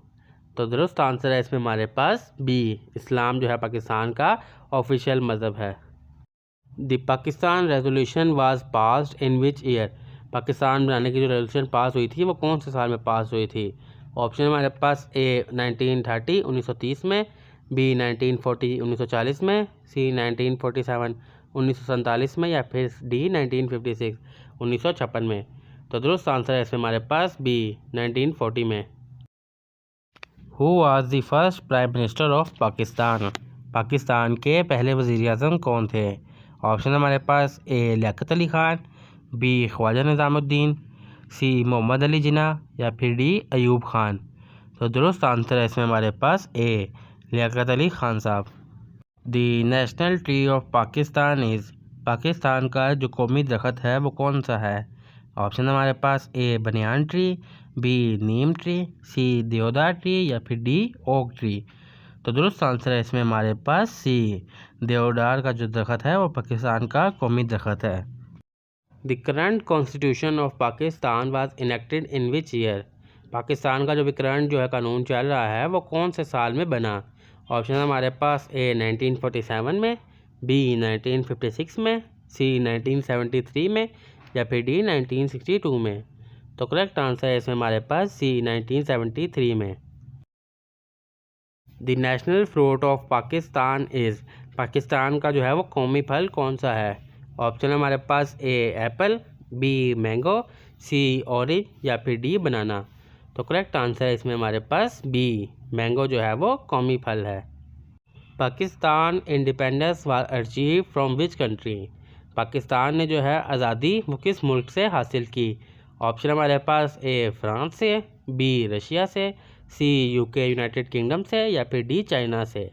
Speaker 1: तो दुरुस्त आंसर है इसमें हमारे पास बी, इस्लाम जो है पाकिस्तान का ऑफिशियल मज़हब है। The Pakistan resolution was passed in which year, Pakistan बनाने की जो रेजोल्यूशन पास हुई थी वो कौन से साल में पास हुई थी। ऑप्शन हमारे पास ए 1930 1930 में, बी 1940 1940 में, सी 1947 1947 में या फिर डी 1956 1956 में। तो दुरुस्त आंसर है इसमें हमारे पास बी 1940 में। Who was the first prime minister of Pakistan, Pakistan के पहले वज़ीर-ए-आज़म कौन थे। ऑप्शन हमारे पास ए लियाकत अली ख़ान, बी ख्वाजा निज़ामुद्दीन, सी मोहम्मद अली जिन्ना या फिर डी अयूब ख़ान। तो दुरुस्त आंसर है इसमें हमारे पास ए, लियाकत अली ख़ान साहब। The national tree of Pakistan is, Pakistan का जो कौमी दरख्त है वो कौन सा है। ऑप्शन हमारे पास ए बनियान ट्री, बी नीम ट्री, सी देवदार ट्री या फिर डी ओक ट्री। तो दुरुस्त आंसर है इसमें हमारे पास सी, देवदार का जो दरख्त है वो पाकिस्तान का कौमी दरख्त है। The current constitution of Pakistan was enacted in which year, Pakistan का जो भी करंट जो है कानून चल रहा है वो कौन से साल में बना। ऑप्शन हमारे पास ए 1947 में, बी 1956 में, सी 1973 में या फिर डी 1962 में। तो करेक्ट आंसर है इसमें हमारे पास सी 1973 में। The national fruit of Pakistan is, Pakistan का जो है वो कौमी फल कौन सा है। ऑप्शन हमारे पास ए एप्पल, बी मैंगो, सी ऑरेंज या फिर डी बनाना। तो करेक्ट आंसर है इसमें हमारे पास बी, मैंगो जो है वो कौमी फल है। Pakistan independence was achieve from which country, Pakistan ने जो है आज़ादी वो किस मुल्क से हासिल की। ऑप्शन हमारे पास ए फ्रांस से, बी रशिया से, सी यूके यूनाइटेड किंगडम से या फिर डी चाइना से।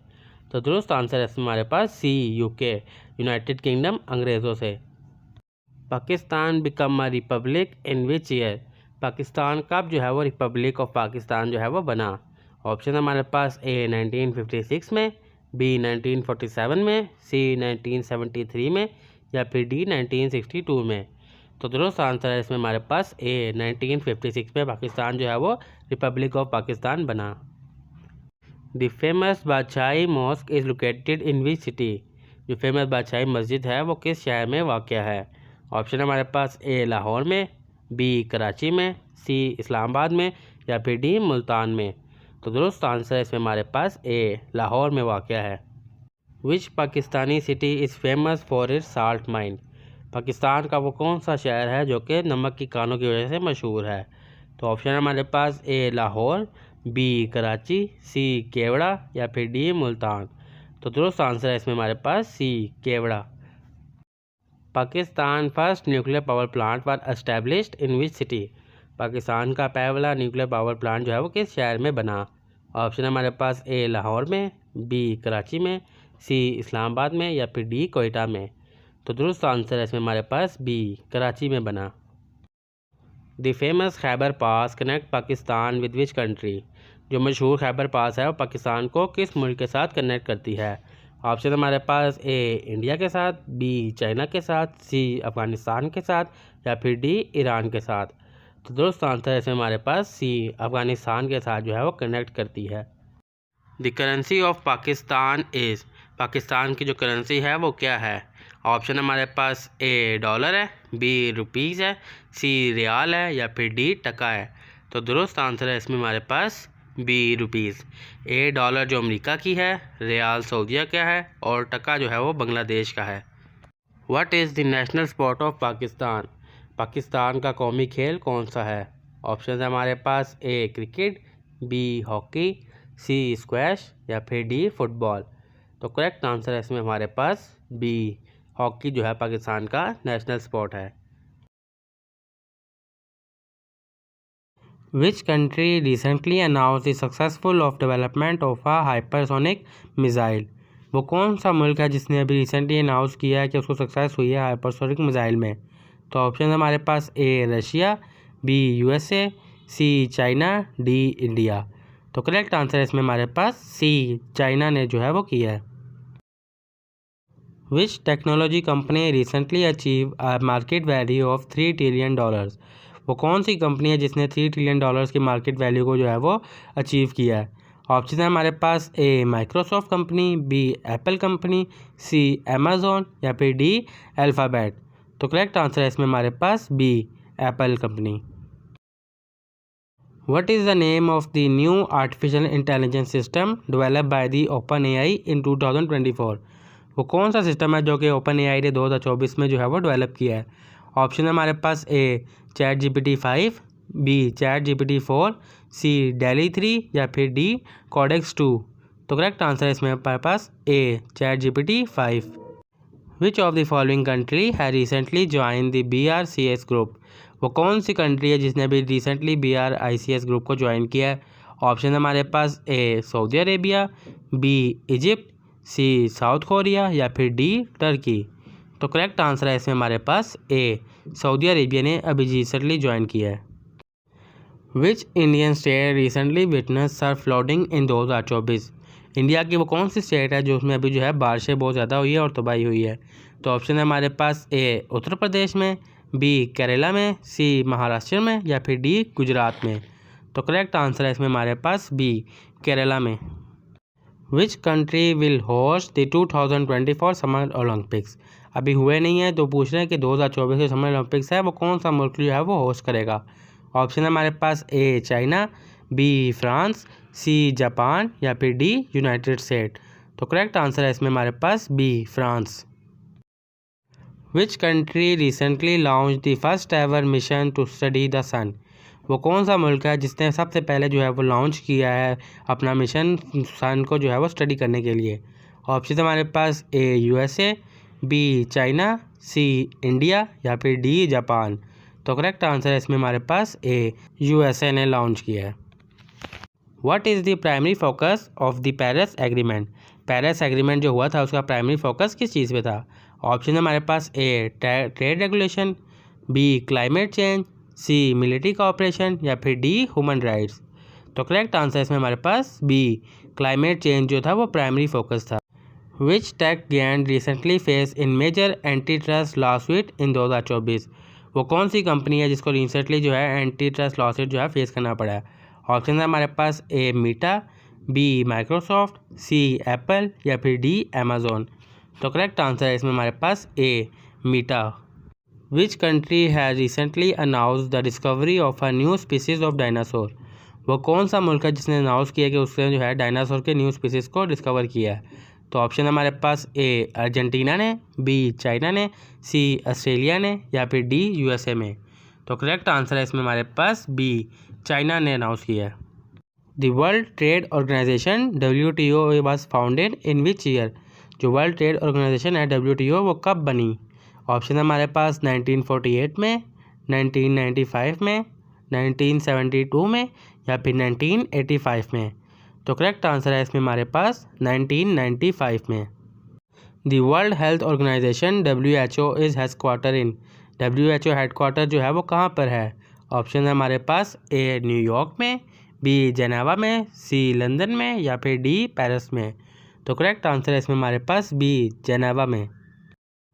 Speaker 1: तो दुरुस्त आंसर है हमारे पास सी, यूके यूनाइटेड किंगडम अंग्रेज़ों से। Pakistan become a republic in which year, Pakistan कब जो है वो रिपब्लिक ऑफ पाकिस्तान जो है वो बना। ऑप्शन हमारे पास ए 1956 में, बी 1947 में, सी 1973 में या फिर डी 1962 में। तो दुरुस्त आंसर है इसमें हमारे पास ए 1956 में पाकिस्तान जो है वो रिपब्लिक ऑफ पाकिस्तान बना। The famous Badshahi mosque is located in which city, जो फेमस बादशाही मस्जिद है वो किस शहर में वाक़या है। ऑप्शन हमारे पास ए लाहौर में, बी कराची में, सी इस्लामाबाद में या फिर डी मुल्तान में। तो दुरुस्त आंसर है इसमें हमारे पास ए, लाहौर में वाक़या है। Which Pakistani city is famous for its salt mine, Pakistan का वो कौन सा शहर है जो कि नमक की कानों की वजह से मशहूर है। तो ऑप्शन हमारे पास ए लाहौर, बी कराची, सी केवड़ा या फिर डी मुल्तान। तो दुरुस्त आंसर है इसमें हमारे पास C, Khewra. Pakistan first nuclear power plant were established in which city? Pakistan का पहला न्यूक्लियर पावर प्लांट जो है वो किस शहर में बना? ऑप्शन है हमारे पास ए लाहौर में, बी कराची में, सी इस्लामाबाद में, या फिर डी कोयटा में। तो दुरुस्त आंसर है इसमें हमारे पास बी, कराची में बना। The famous Khyber pass connect Pakistan with which country? जो मशहूर खैबर पास है वो पाकिस्तान को किस मुल्क के साथ कनेक्ट करती है? ऑप्शन हमारे पास ए इंडिया के साथ, बी चाइना के साथ, सी अफ़गानिस्तान के साथ, या फिर डी ईरान के साथ। तो दुरुस्त आंसर है इसमें हमारे पास सी, अफ़गानिस्तान के साथ जो है वो कनेक्ट करती है। The currency of Pakistan is? Pakistan की जो करेंसी है वो क्या है? ऑप्शन हमारे पास ए डॉलर है, बी रुपीज़ है, सी रियाल है, या फिर डी टका है। तो दुरुस्त आंसर है इसमें हमारे पास बी रुपीज़। ए डॉलर जो अमेरिका की है, रियाल सऊदीया का है, और टका जो है वो बांग्लादेश का है। What is the national sport of Pakistan? Pakistan का कौमी खेल कौन सा है? ऑप्शन है हमारे पास A cricket, B hockey, C squash, या फिर डी फुटबॉल। तो करेक्ट आंसर है इसमें हमारे पास बी, हॉकी जो है पाकिस्तान का नेशनल स्पोर्ट है। विच country recently announce the successful of development of a hypersonic missile? वो कौन सा मुल्क है जिसने अभी रिसेंटली अनाउंस किया है कि उसको सक्सेस हुई है हाइपरसोनिक मिसाइल में? तो ऑप्शन है हमारे पास A Russia, B USA, C China, D India. तो करेक्ट आंसर है इसमें हमारे पास सी, चाइना ने जो है वो किया है। विच technology company recently achieve a market value of $3 trillion? वो कौन सी कंपनी है जिसने $3 ट्रिलियन की मार्केट वैल्यू को जो है वो अचीव किया है? ऑप्शन है हमारे पास A Microsoft company, B Apple company, C Amazon, या फिर डी अल्फ़ाबेट। तो करेक्ट आंसर है इसमें हमारे पास B, Apple company. What is the name of the new artificial intelligence system developed by the OpenAI in 2024? वो कौन सा सिस्टम है जो कि OpenAI ने 2024 में जो है वो डेवलप किया है? ऑप्शन है हमारे पास A ChatGPT-5, B ChatGPT-4, C DALL-E 3, या फिर डी Codex 2। तो करेक्ट आंसर है इसमें हमारे पास A ChatGPT-5। Which of the following country है recently join the BRICS group? वो कौन सी कंट्री है जिसने अभी रिसेंटली BRICS ग्रुप को ज्वाइन किया है? ऑप्शन है हमारे पास A Saudi Arabia, B Egypt, C South Korea, या फिर डी टर्की। तो करेक्ट आंसर है इसमें हमारे पास ए, सऊदी अरेबिया ने अभी रिसेंटली ज्वाइन किया है। Which Indian state recently witness Surf flooding in 2024? India की वो कौन सी स्टेट है जो उसमें अभी जो है बारिशें बहुत ज़्यादा हुई है और तबाही हुई है? तो ऑप्शन है हमारे पास ए उत्तर प्रदेश में, बी केरला में, सी महाराष्ट्र में, या फिर डी गुजरात में। तो करेक्ट आंसर है इसमें हमारे पास बी, केरला में। Which country will host the 2024 summer Olympics? अभी हुए नहीं है तो पूछ रहे हैं कि 2024 के समर ओलंपिक्स है वो कौन सा मुल्क जो है वो होस्ट करेगा? ऑप्शन है हमारे पास A China, B France, C Japan, या फिर डी यूनाइटेड स्टेट। तो करेक्ट आंसर है इसमें हमारे पास B, France. Which country recently launch the first ever mission to study the sun? वो कौन सा मुल्क है जिसने सबसे पहले जो है वो लॉन्च किया है अपना मिशन सन को जो है वो स्टडी करने के लिए? ऑप्शन हमारे पास A USA, B China, C India, या फिर डी जापान। तो करेक्ट आंसर है इसमें हमारे पास ए, यूएसए ने लॉन्च किया है। What is the primary focus of the Paris agreement? Paris agreement जो हुआ था उसका प्राइमरी फोकस किस चीज़ पे था? ऑप्शन है हमारे पास A trade regulation, B climate change, C military cooperation, या फिर डी ह्यूमन राइट्स। तो करेक्ट आंसर है इसमें हमारे पास बी, क्लाइमेट चेंज जो था वो प्राइमरी फोकस था। Which tech giant recently face in major antitrust lawsuit in 2024? वो कौन सी कंपनी है जिसको रिसेंटली जो है एंटी ट्रस्ट लॉसूट जो है फेस करना पड़ा है? ऑप्शन है हमारे पास ए मीटा, बी माइक्रोसॉफ्ट, सी एप्पल, या फिर डी अमेज़ॉन। तो करेक्ट आंसर है इसमें हमारे पास ए, मीटा। विच कंट्री है recently announce the discovery of a new species of dinosaur? वो कौन सा मुल्क है जिसने अनाउंस किया कि उसने जो है डायनासोर के न्यू स्पीसीज को डिस्कवर किया है? तो ऑप्शन है हमारे पास ए अर्जेंटीना ने, बी चाइना ने, सी ऑस्ट्रेलिया ने, या फिर डी यूएसए में। तो करेक्ट आंसर है इसमें हमारे पास बी, चाइना ने अनाउंस किया है। The world trade organization WTO was founded in which year? जो वर्ल्ड ट्रेड ऑर्गेनाइजेशन है WTO वो कब बनी? ऑप्शन है हमारे पास 1948 में, 1995 में, 1972 में या फिर 1985 में। तो करेक्ट आंसर है इसमें हमारे पास 1995 में। The world health organization WHO is headquarter in? WHO headquarter जो है वो कहाँ पर है? ऑप्शन है हमारे पास ए न्यूयॉर्क में, बी जेनेवा में, सी लंदन में या फिर डी पेरिस में। तो करेक्ट आंसर है इसमें हमारे पास बी जेनेवा में।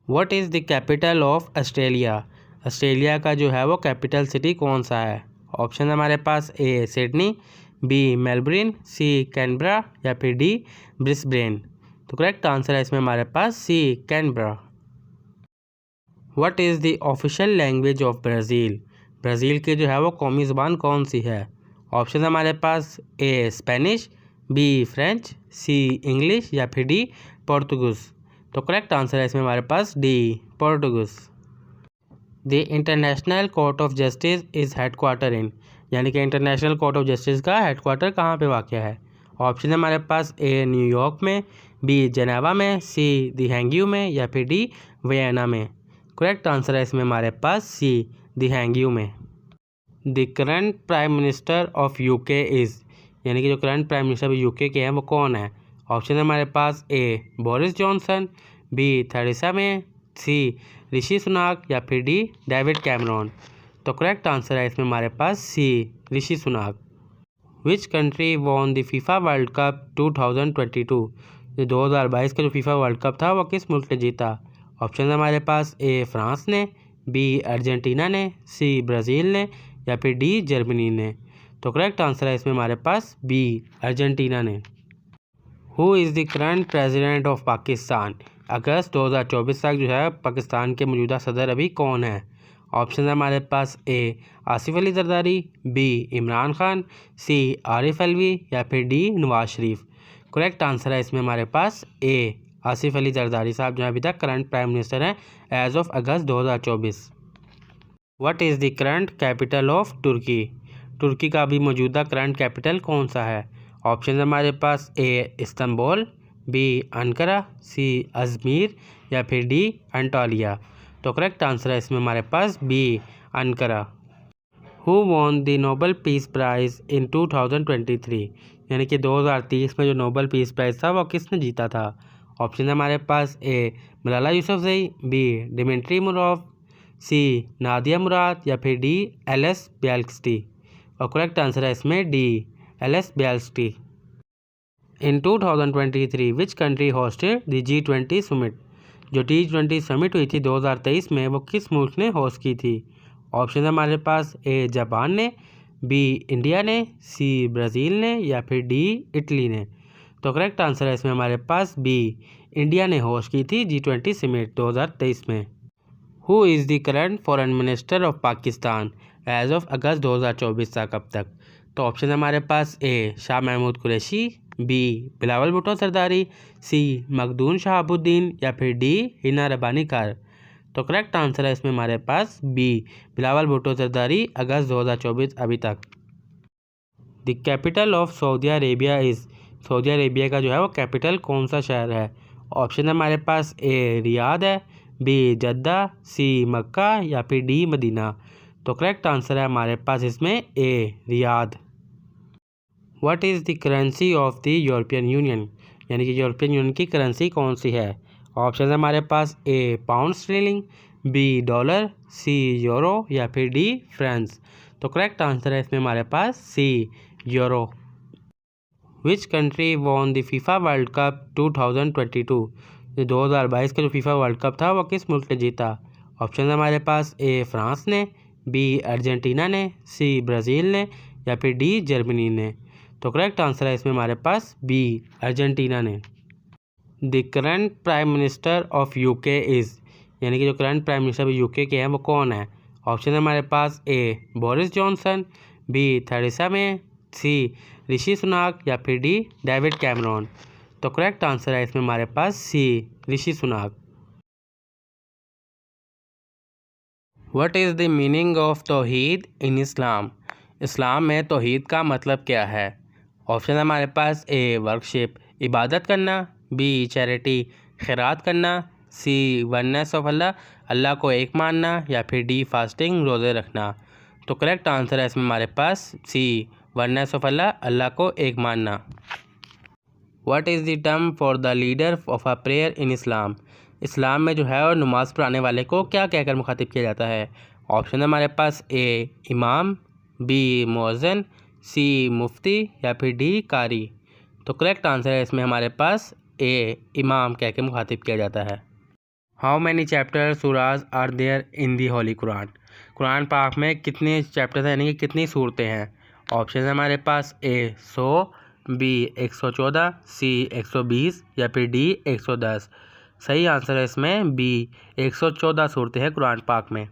Speaker 1: What is the capital of Australia? Australia का जो है वो कैपिटल सिटी कौन सा है? ऑप्शन है हमारे पास A Sydney, B Melbourne, C Canberra या फिर डी ब्रिस्बेन। तो करेक्ट आंसर है इसमें हमारे पास C Canberra. What is the official language of Brazil? Brazil की जो है वो कौमी ज़ुबान कौन सी है? ऑप्शन है हमारे पास A Spanish, B French, C English या फिर डी पोर्तुगीज़। तो करेक्ट आंसर है इसमें हमारे पास D Portuguese. The international court of justice is headquarter in? यानी कि इंटरनेशनल कोर्ट ऑफ जस्टिस का हेडक्वार्टर कहाँ पे वाक़या है? ऑप्शन है हमारे पास ए न्यूयॉर्क में, बी जेनेवा में, सी द हैंग्यू में या फिर डी वियना में। करेक्ट आंसर है इसमें हमारे पास सी द हैंग्यू में। The current prime minister of UK is? यानी कि जो करंट प्राइम मिनिस्टर UK के हैं वो कौन है? ऑप्शन है हमारे पास A Boris Johnson, B Theresa May, C Rishi Sunak या फिर डी डेविड कैमरॉन। तो करेक्ट आंसर है इसमें हमारे पास C Rishi Sunak. Which country won the FIFA world cup 2022? जो 2022 का जो फीफा वर्ल्ड कप था वो किस मुल्क ने जीता? ऑप्शन है हमारे पास ए फ्रांस ने, बी अर्जेंटीना ने, सी ब्राज़ील ने या फिर डी जर्मनी ने। तो करेक्ट आंसर है इसमें हमारे पास बी अर्जेंटीना ने। Who is the current president of Pakistan? अगस्त 2024 तक जो है पाकिस्तान के मौजूदा सदर अभी कौन है? ऑप्शन है हमारे पास ए आसिफ अली जरदारी, बी इमरान खान, सी आरिफ अलवी या फिर D Nawaz Sharif. Correct answer है इसमें हमारे पास ए आसिफ अली जरदारी साहब जो अभी तक करंट प्राइम मिनिस्टर हैं as of August 2024। What is the current capital of Turkey? तुर्की का अभी मौजूदा करंट कैपिटल कौन सा है? ऑप्शन है हमारे पास A Istanbul, B Ankara, C Izmir या फिर डी अंटालिया। तो करेक्ट आंसर है इसमें हमारे पास B Ankara. Who won the Nobel peace prize in 2023? यानी कि 2023 में जो नोबेल पीस प्राइज़ था वो किसने जीता था? ऑप्शन है हमारे पास ए मलाला यूसुफजई, बी डिमिट्री मुराव, सी नादिया मुराद या फिर डी LS बेल्स्की। और करेक्ट आंसर है इसमें D LS Belsky. In 2023 which country hosted the G20 summit? जो G20 समिट हुई थी 2023 में वो किस मुल्क ने होस्ट की थी? ऑप्शन है हमारे पास ए जापान ने, बी इंडिया ने, सी ब्राज़ील ने या फिर डी इटली ने। तो करेक्ट आंसर है इसमें हमारे पास बी इंडिया ने होस्ट की थी G20 समिट 2023 में। Who is the current foreign minister of Pakistan as of August 2024 तक अब तक? तो ऑप्शन है हमारे पास A Shah Mahmood Qureshi, B Bilawal Bhutto Zardari, C Makhdoom Shahabuddin या फिर डी हिना रब्बानी कार। तो करेक्ट आंसर है इसमें हमारे पास बी बिलावल भुट्टो सरदारी अगस्त 2024 अभी तक। The capital of Saudi Arabia is? Saudi Arabia का जो है वो कैपिटल कौन सा शहर है? ऑप्शन है हमारे पास ए रियाद है, बी जद्दा, सी मक्का या फिर डी मदीना। तो करेक्ट आंसर है हमारे पास इसमें A Riyadh. What is the currency of the European Union? यानी कि यूरोपियन यूनियन की करेंसी कौन सी है? ऑप्शन है हमारे पास A pound sterling, B dollar, C euro या फिर डी फ्रांस। तो करेक्ट आंसर है इसमें हमारे पास C euro. Which country won the FIFA world cup 2022? जो 2022 का जो फीफा वर्ल्ड कप था वो किस मुल्क ने जीता? ऑप्शन है हमारे पास ए फ्रांस ने, बी अर्जेंटीना ने, सी ब्राज़ील ने या फिर डी जर्मनी ने। तो करेक्ट आंसर है इसमें हमारे पास बी अर्जेंटीना ने। The current prime minister of UK is? यानी कि जो करंट प्राइम मिनिस्टर UK के हैं वो कौन है? ऑप्शन है हमारे पास A Boris Johnson, B Theresa May, C Rishi Sunak या फिर डी डेविड कैमरॉन। तो करेक्ट आंसर है इसमें हमारे पास C Rishi Sunak. What is the meaning of तौहीद इन इस्लाम? इस्लाम में तौहीद का मतलब क्या है? ऑप्शन है हमारे पास ए वर्कशिप इबादत करना, बी चैरिटी खैरात करना, सी वननेस ऑफ अल्लाह अल्लाह को एक मानना, या फिर डी फास्टिंग रोज़े रखना। तो करेक्ट आंसर है इसमें हमारे पास सी वननेस ऑफ अल्लाह अल्लाह को एक मानना। What is the term for the leader of a prayer in Islam? इस्लाम में जो है और नमाज़ पढ़ाने वाले को क्या कहकर मुखातिब किया जाता है? ऑप्शन है हमारे पास ए इमाम, बी मुअज्जिन, सी मुफ्ती, या फिर डी कारी। तो करेक्ट आंसर है इसमें हमारे पास ए इमाम कह के मुखातिब किया जाता है। How many chapter surahs are there in the holy Quran? कुरान पाक में कितने चैप्टर्स हैं यानी कि कितनी सूरतें हैं? ऑप्शन है हमारे पास ए 100, बी 114, सी 120, या फिर डी 110। सही आंसर है इसमें बी 114 सूरतें हैं कुरान पाक में।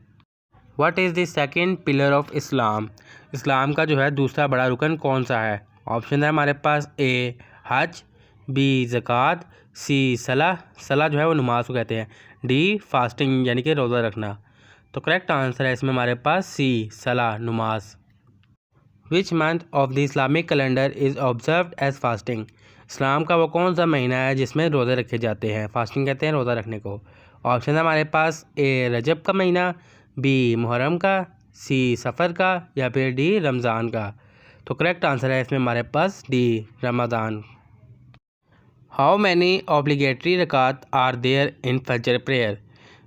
Speaker 1: What is the second pillar of Islam? इस्लाम का जो है दूसरा बड़ा रुकन कौन सा है? ऑप्शन है हमारे पास ए हज, बी ज़कात, सी सलाह, सलाह जो है वो नमाज को कहते हैं, डी फास्टिंग यानी कि रोज़ा रखना। तो करेक्ट आंसर है इसमें हमारे पास सी सलाह नमाज। Which month of the Islamic calendar is observed as fasting? इस्लाम का वो कौन सा महीना है जिसमें रोज़े रखे जाते हैं? फास्टिंग कहते हैं रोज़ा रखने को। ऑप्शन है हमारे पास ए रजब का महीना, बी मुहर्रम का, सी सफ़र का, या फिर डी रमज़ान का। तो करेक्ट आंसर है इसमें हमारे पास डी रमज़ान। हाउ मैनी ऑब्लिगेटरी रकात आर देयर इन फजर प्रेयर?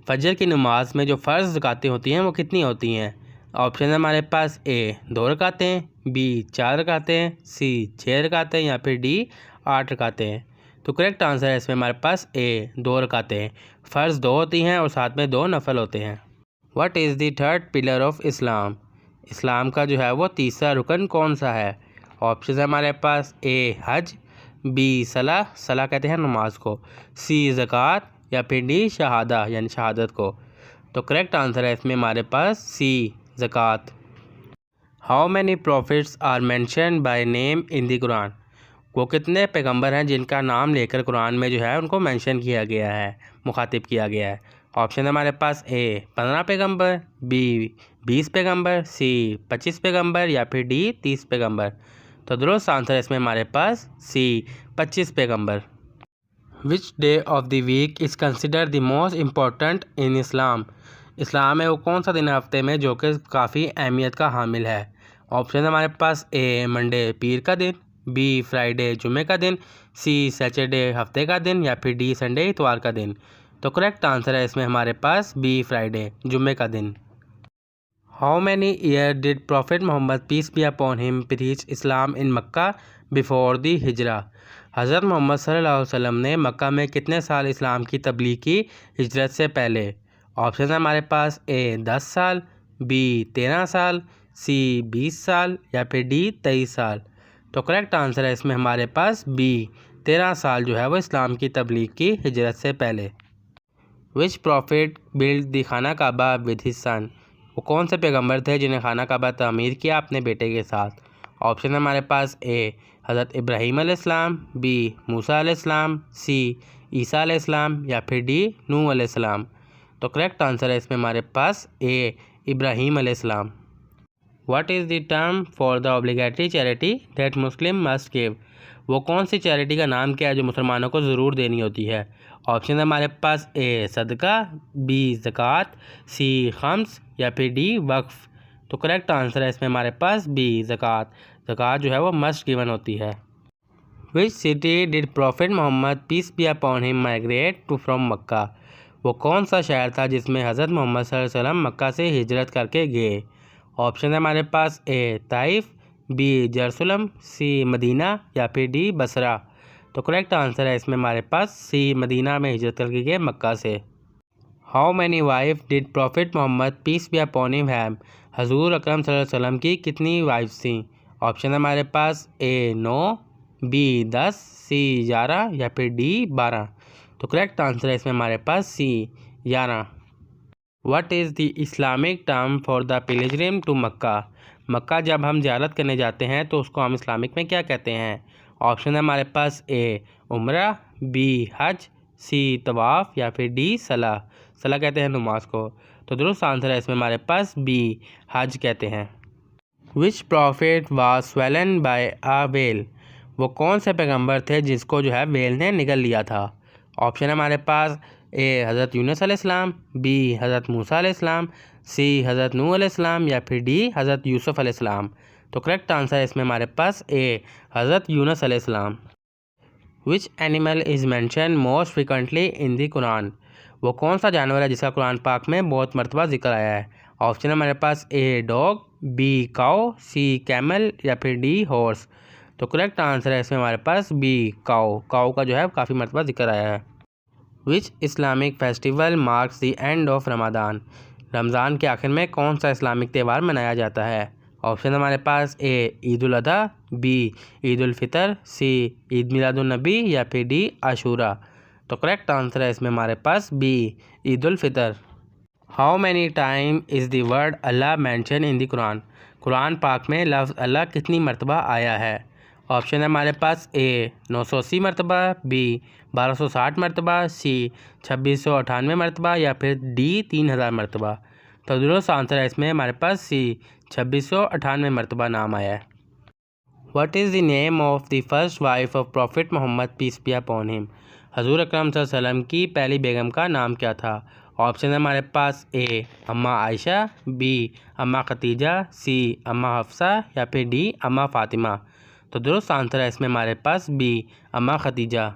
Speaker 1: फजर की नमाज में जो फ़र्ज़ रकातें होती हैं वो कितनी होती हैं? ऑप्शन है हमारे पास ए 2 रकातें, बी 4 रकातें, सी 6 रकातें, या फिर डी 8 रकातें। तो करेक्ट आंसर है इसमें हमारे पास ए 2 रकातें। फ़र्ज़ 2 होती हैं और साथ में 2 नफल होते हैं। What is the third pillar of Islam? इस्लाम का जो है वो तीसरा रुकन कौन सा है? ऑप्शन है हमारे पास ए हज, बी सलाह, सलाह कहते हैं नमाज को, सी ज़कात, या फिर डी शहादा यानी शहादत को। तो करेक्ट आंसर है इसमें हमारे पास सी ज़कात। How many prophets are mention by name in the Quran? वो कितने पैगंबर हैं जिनका नाम लेकर कुरान में जो है उनको मेंशन किया गया है, मुखातिब किया गया है? ऑप्शन है हमारे पास ए 15 पैगंबर, बी 20 पैगंबर, सी 25 पैगंबर, या फिर डी 30 पैगंबर। तो दुरुस्त आंसर है इसमें हमारे पास सी 25 पैगंबर। Which day of the week is consider the most important in Islam? इस्लाम में वो कौन सा दिन है हफ्ते में जो कि काफ़ी अहमियत का हामिल है? ऑप्शन है हमारे पास ए मंडे पीर का दिन, बी फ्राइडे जुमे का दिन, सी सैटरडे हफ्ते का दिन, या फिर डी संडे इतवार का दिन। तो करेक्ट आंसर है इसमें हमारे पास बी फ्राइडे जुमे का दिन। How many year did prophet Muhammad peace be upon him preach Islam in Mecca before the हिजरा? हज़रत मोहम्मद सल्लल्लाहु अलैहि वसल्लम ने मक्का में कितने साल इस्लाम की तबलीग की हिजरत से पहले? ऑप्शन है हमारे पास ए 10 साल, बी 13 साल, सी 20 साल, या फिर डी 23 साल। तो करेक्ट आंसर है इसमें हमारे पास बी 13 साल जो है वो इस्लाम की तबलीग की हिजरत से पहले। विच प्रॉफिट बिल्ड द खाना काबा विद हिज सन? वो कौन से पैगंबर थे जिन्हें खाना काबा तामीर किया अपने बेटे के साथ? ऑप्शन है हमारे पास ए हज़रत इब्राहीम अलैहिस्सलाम, बी मूसा अलैहिस्सलाम, सी ईसा अलैहिस्सलाम, या फिर डी नूह अलैहिस्सलाम। तो करेक्ट आंसर है इसमें हमारे पास ए इब्राहीम अलैहिस्सलाम। What is the term for the obligatory charity that Muslim must give? वो कौन सी चैरिटी का नाम क्या है जो मुसलमानों को ज़रूर देनी होती है? ऑप्शन है हमारे पास ए सदका, बी ज़कात, सी खम्स, या फिर डी वक्फ। तो करेक्ट आंसर है इसमें हमारे पास बी ज़कात। ज़कात जो है वो मस्ट गिवन होती है। Which city did prophet Muhammad peace be upon him migrate to from Mecca? वो कौन सा शहर था जिसमें हज़रत मोहम्मद सल्लल्लाहु अलैहि वसल्लम मक्का से हिजरत करके गए? ऑप्शन है हमारे पास ए ताइफ, बी जरूसलम, सी मदीना, या फिर डी बसरा। तो करेक्ट आंसर है इसमें हमारे पास सी मदीना में हिजरत करके गए मक्का से। How many wife did prophet Muhammad peace be upon him have? हजूर अकरम सल्लल्लाहु अलैहि वसल्लम की कितनी वाइफ्स थीं? ऑप्शन है हमारे पास ए 9, बी 10, सी 11, या फिर डी 12। तो करेक्ट आंसर है इसमें हमारे पास C 11। What is the Islamic term for the pilgrim to Mecca? मक्का जब हम ज़ियारत करने जाते हैं तो उसको हम इस्लामिक में क्या कहते हैं? ऑप्शन है हमारे पास ए उम्रा, बी हज, सी तवाफ़, या फिर डी सलाह। सलाह कहते हैं नमाज को। तो दुरुस्त आंसर है इसमें हमारे पास बी हज कहते हैं। Which prophet was swallowed by a whale? वो कौन से पैगंबर थे जिसको जो है व्हेल ने निगल लिया था? ऑप्शन है हमारे पास ए हज़रत यूनुस अलैहिस्सलाम, बी हज़रत मूसा अलैहिस्सलाम, सी हज़रत नूह अलैहिस्सलाम या फिर डी हज़रत यूसुफ अलैहिस्सलाम। तो करेक्ट आंसर है इसमें हमारे पास ए हज़रत यूनुस अलैहिस्सलाम। Which animal is mention most frequently in the Quran? वो कौन सा जानवर है जिसका कुरान पाक में बहुत मरतबा जिक्र आया है? ऑप्शन है हमारे पास A dog, B cow, C camel या फिर डी हॉर्स। तो करेक्ट आंसर है इसमें हमारे पास बी काओ। काओ का जो है काफ़ी मरतबा जिक्र आया है। Which Islamic festival marks the end of Ramadan? रमज़ान के आखिर में कौन सा इस्लामिक त्यौहार मनाया जाता है? ऑप्शन हमारे पास ए ईद उल अधा, बी ईद उल फितर, सी ईद मिलादुन नबी या फिर डी आशूरा। तो करेक्ट आंसर है इसमें हमारे पास बी ईद उल फितर। How many time is the word Allah mention in the Quran? कुरान पाक में लफ्ज़ अल्लाह कितनी मरतबा आया है? ऑप्शन है हमारे पास ए 980 मरतबा, बी 1260 मरतबा, सी 2698 मरतबा या फिर डी 3000 मरतबा। तो दुरुस्त आंसर है इसमें हमारे पास सी 2698 मरतबा नाम आया है। What is the name of the first wife of prophet Muhammad peace be upon him? हजूर अकरम सल्लल्लाहु अलैहि वसल्लम की पहली बेगम का नाम क्या था? ऑप्शन है हमारे पास ए अम्मा आयशा, बी अम्मा खतीजा, सी अम्मा हफ्सा या फिर डी अम्मा फ़ातिमा। तो दुरुस्त आंसर है इसमें हमारे पास बी अम्मा Khadija.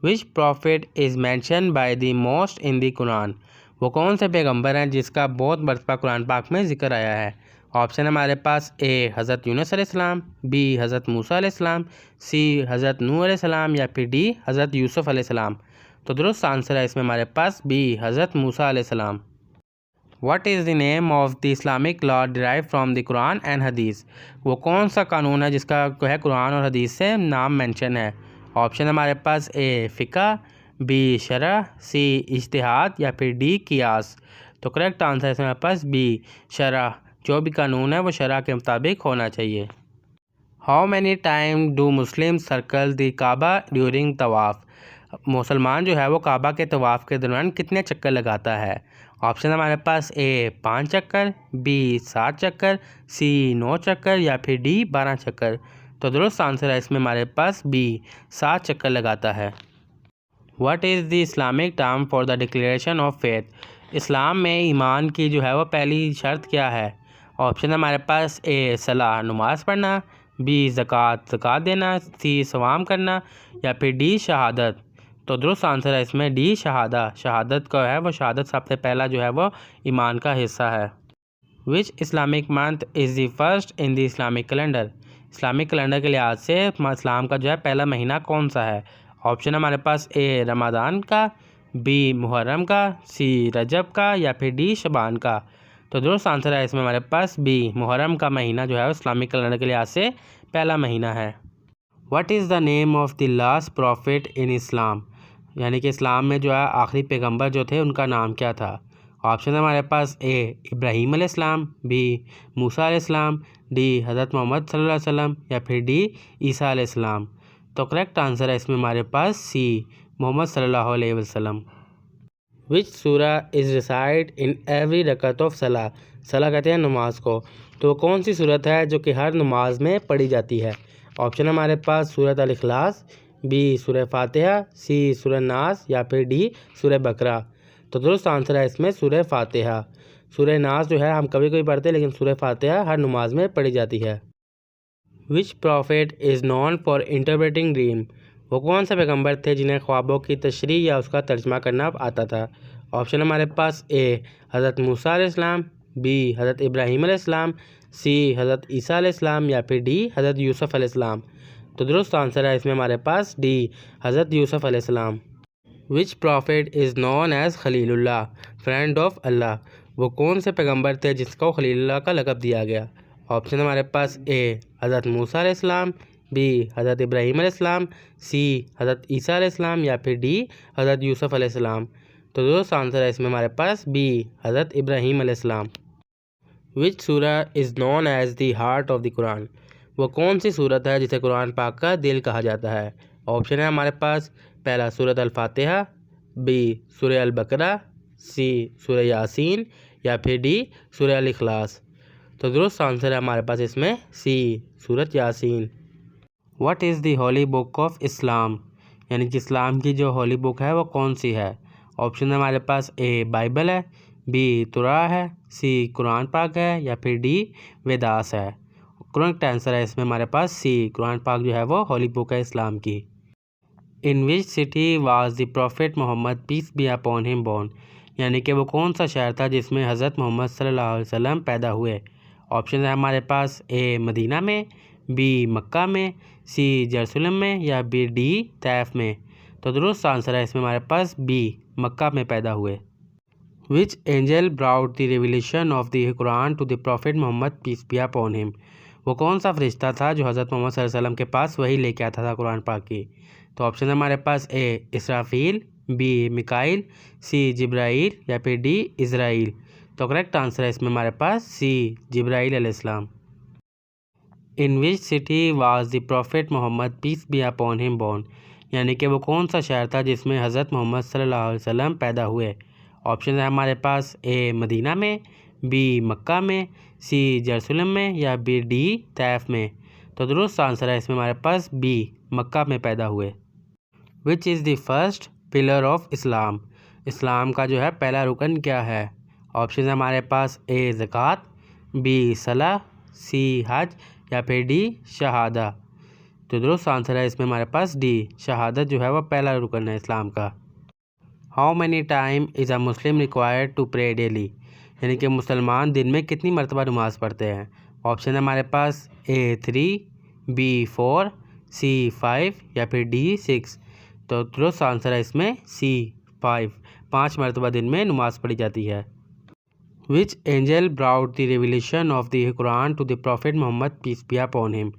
Speaker 1: Which prophet is mention by the most in the Quran? वो कौन से पैगंबर हैं जिसका बहुत मरतबा कुरान पाक में जिक्र आया है? ऑप्शन है हमारे पास ए हज़रत यूनुस अलैहिस्सलाम, बी हज़रत मूसा अलैहिस्सलाम, सी हज़रत नूह अलैहिस्सलाम या फिर डी हज़रत यूसुफ अलैहिस्सलाम। तो दुरुस्त आंसर है इसमें हमारे पास बी हज़रत मूसा अलैहिस्सलाम। What is the name of the Islamic law derive from the Quran and हदीस? वो कौन सा कानून है जिसका है कुरान और हदीस से नाम मेंशन है? ऑप्शन हमारे पास ए फ़िक़ा, बी शरअ, सी इज्तिहाद या फिर डी क़ियास। तो करेक्ट आंसर है इसमें हमारे पास बी शरअ। जो भी कानून है वो शरअ के मुताबिक होना चाहिए। How many time do Muslim circle the Kaaba during तवाफ़? मुसलमान जो है वो काबा के तवाफ़ के दौरान कितने चक्कर लगाता है? ऑप्शन हमारे पास ए 5 चक्कर, बी 7 चक्कर, सी 9 चक्कर या फिर डी 12 चक्कर। तो दुरुस्त आंसर है इसमें हमारे पास बी 7 चक्कर लगाता है। What is the Islamic term for the declaration of faith? इस्लाम में ईमान की जो है वो पहली शर्त क्या है? ऑप्शन हमारे पास ए सलाह नमाज़ पढ़ना, बी ज़कात देना, सी सवाम करना या फिर डी शहादत। तो दुरुस्त आंसर है इसमें डी शहादत का है वो शहादत सबसे पहला जो है वो ईमान का हिस्सा है। Which Islamic month is the first in the Islamic calendar? Islamic calendar के लिहाज से इस्लाम का जो है पहला महीना कौन सा है? ऑप्शन हमारे पास ए रमज़ान का, बी मुहर्रम का, सी रजब का या फिर डी शबान का। तो दुरुस्त आंसर है इसमें हमारे पास बी मुहर्रम का महीना जो है इस्लामिक कैलेंडर के लिहाज से पहला महीना है। What is the name of the last prophet in Islam? यानी कि इस्लाम में जो है आखिरी पैगंबर जो थे उनका नाम क्या था? ऑप्शन हमारे पास ए इब्राहीम अलैहिस्सलाम, बी मूसा अलैहिस्सलाम, डी हज़रत मोहम्मद सल्लल्लाहु अलैहि वसल्लम या फिर डी ईसा अलैहिस्सलाम। तो करेक्ट आंसर है इसमें हमारे पास सी मोहम्मद सल्लल्लाहु अलैहि वसल्लम। Which surah is recite in every रकअत ऑफ सलाह? सलाह कहते हैं नमाज को। तो कौन सी सूरत है जो कि हर नमाज में पढ़ी जाती है? ऑप्शन हमारे पास सूरत अल इखलास, बी सूरह फातिहा, सी सूरह नास या फिर डी सूरह बकरा। तो दुरुस्त आंसर है इसमें सूरह फातिहा। सूरह नास जो है हम कभी कभी पढ़ते हैं लेकिन सूरह फातिहा हर नमाज में पढ़ी जाती है। Which prophet is known for interpreting dream? वो कौन से पैगंबर थे जिन्हें ख्वाबों की तशरीह या उसका तर्जमा करना आता था? ऑप्शन हमारे पास ए हज़रत मूसा अलैहिस्सलाम, बी हज़रत इब्राहीम अलैहिस्सलाम, सी हज़रत ईसा अलैहिस्सलाम या फिर डी हज़रत यूसुफ अलैहिस्सलाम। तो दुरुस्त आंसर है इसमें हमारे पास डी हज़रत यूसुफ अलैहिस्सलाम। Which prophet is known as खलीलुल्लाह, फ्रेंड ऑफ अल्लाह? वो कौन से पैगंबर थे जिसको खलीलुल्लाह का लक़ब दिया गया? ऑप्शन हमारे पास ए हज़रत मूसा अलैहिस्सलाम, बी हज़रत इब्राहीम अलैहिस्सलाम, सी हज़रत ईसा अलैहिस्सलाम या फिर डी हज़रत यूसुफ अलैहिस्सलाम। तो दुरुस्त आंसर है इसमें हमारे पास बी हज़रत इब्राहीम अलैहिस्सलाम। विच surah is known as the heart of the Quran? वो कौन सी सूरत है जिसे कुरान पाक का दिल कहा जाता है? ऑप्शन है हमारे पास पहला सूरत अल फातिहा, बी सूरह अल बकरा, सी सूरह यासीन या फिर डी सूरह अल इखलास। तो दुरुस्त आंसर है हमारे पास इसमें सी सूरत यासीन। What is the holy book of Islam, यानी कि इस्लाम की जो होली बुक है वो कौन सी है। ऑप्शन है हमारे पास ए बाइबल है, बी तुरा है, सी कुरान पाक है, या फिर डी वेदास है। करेक्ट आंसर है इसमें हमारे पास सी, कुरान पाक जो है वो होली बुक है इस्लाम की। In which city was the prophet Muhammad peace be upon him born, यानी कि वो कौन सा शहर था जिसमें हज़रत मोहम्मद सल्लल्लाहु अलैहि वसल्लम पैदा हुए। ऑप्शन है हमारे पास ए मदीना में, बी मक्का में, सी यरूशलेम में, या बी डी तैफ में। तो दुरुस्त आंसर है इसमें हमारे पास बी, मक्का में पैदा हुए। Which angel brought the revelation of the Quran to the prophet Muhammad peace be upon him, वो कौन सा फरिश्ता था जो हज़रत मोहम्मद सल्लल्लाहु अलैहि वसल्लम के पास वही लेके आता था कुरान पाक की। तो ऑप्शन है हमारे पास A Israfil, B Mikail, C Jibrail, या फिर डी इज़राइल। तो करेक्ट आंसर है इसमें हमारे पास सी, जिब्राइल अलैहिस्सलाम। In which city was the prophet Muhammad peace be upon him born, यानी कि वो कौन सा शहर था जिसमें हज़रत मोहम्मद सल्लल्लाहु अलैहि वसल्लम पैदा हुए। ऑप्शन है हमारे पास ए मदीना में, बी मक्का में, सी यरूशलेम में, या बी डी तैफ में। तो दुरुस्त आंसर है इसमें हमारे पास बी, मक्का में पैदा हुए। Which is the first pillar of Islam, इस्लाम का जो है पहला रुकन क्या है। ऑप्शन है हमारे पास ए ज़कात, बी सलाह, सी हज, या फिर डी शहादा। तो दुरुस्त आंसर है इसमें हमारे पास डी, शहादत जो है वह पहला रुकन है इस्लाम का। How many time is a Muslim required to pray daily, यानी कि मुसलमान दिन में कितनी मरतबा नमाज़ पढ़ते हैं। ऑप्शन है हमारे पास ए 3, बी 4, सी 5, या फिर डी 6। तो दुरुस्त आंसर है इसमें सी 5, 5 मरतबा दिन में नमाज़ पढ़ी जाती है। Which angel brought the revelation of the Quran to the prophet Muhammad peace be upon him,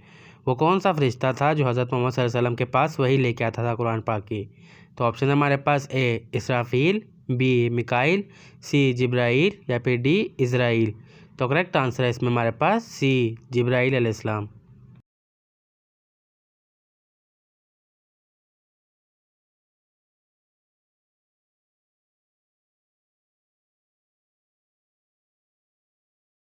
Speaker 1: वो कौन सा फरिश्ता था जो हज़रत मोहम्मद सल्लल्लाहु अलैहि वसल्लम के पास वही लेके आता था कुरान पाक की। तो ऑप्शन है हमारे पास A Israfil, B Mikail, C Jibrail, या फिर डी इज़राइल। तो करेक्ट आंसर है इसमें हमारे पास सी, जिब्राइल अलैहिस्सलाम।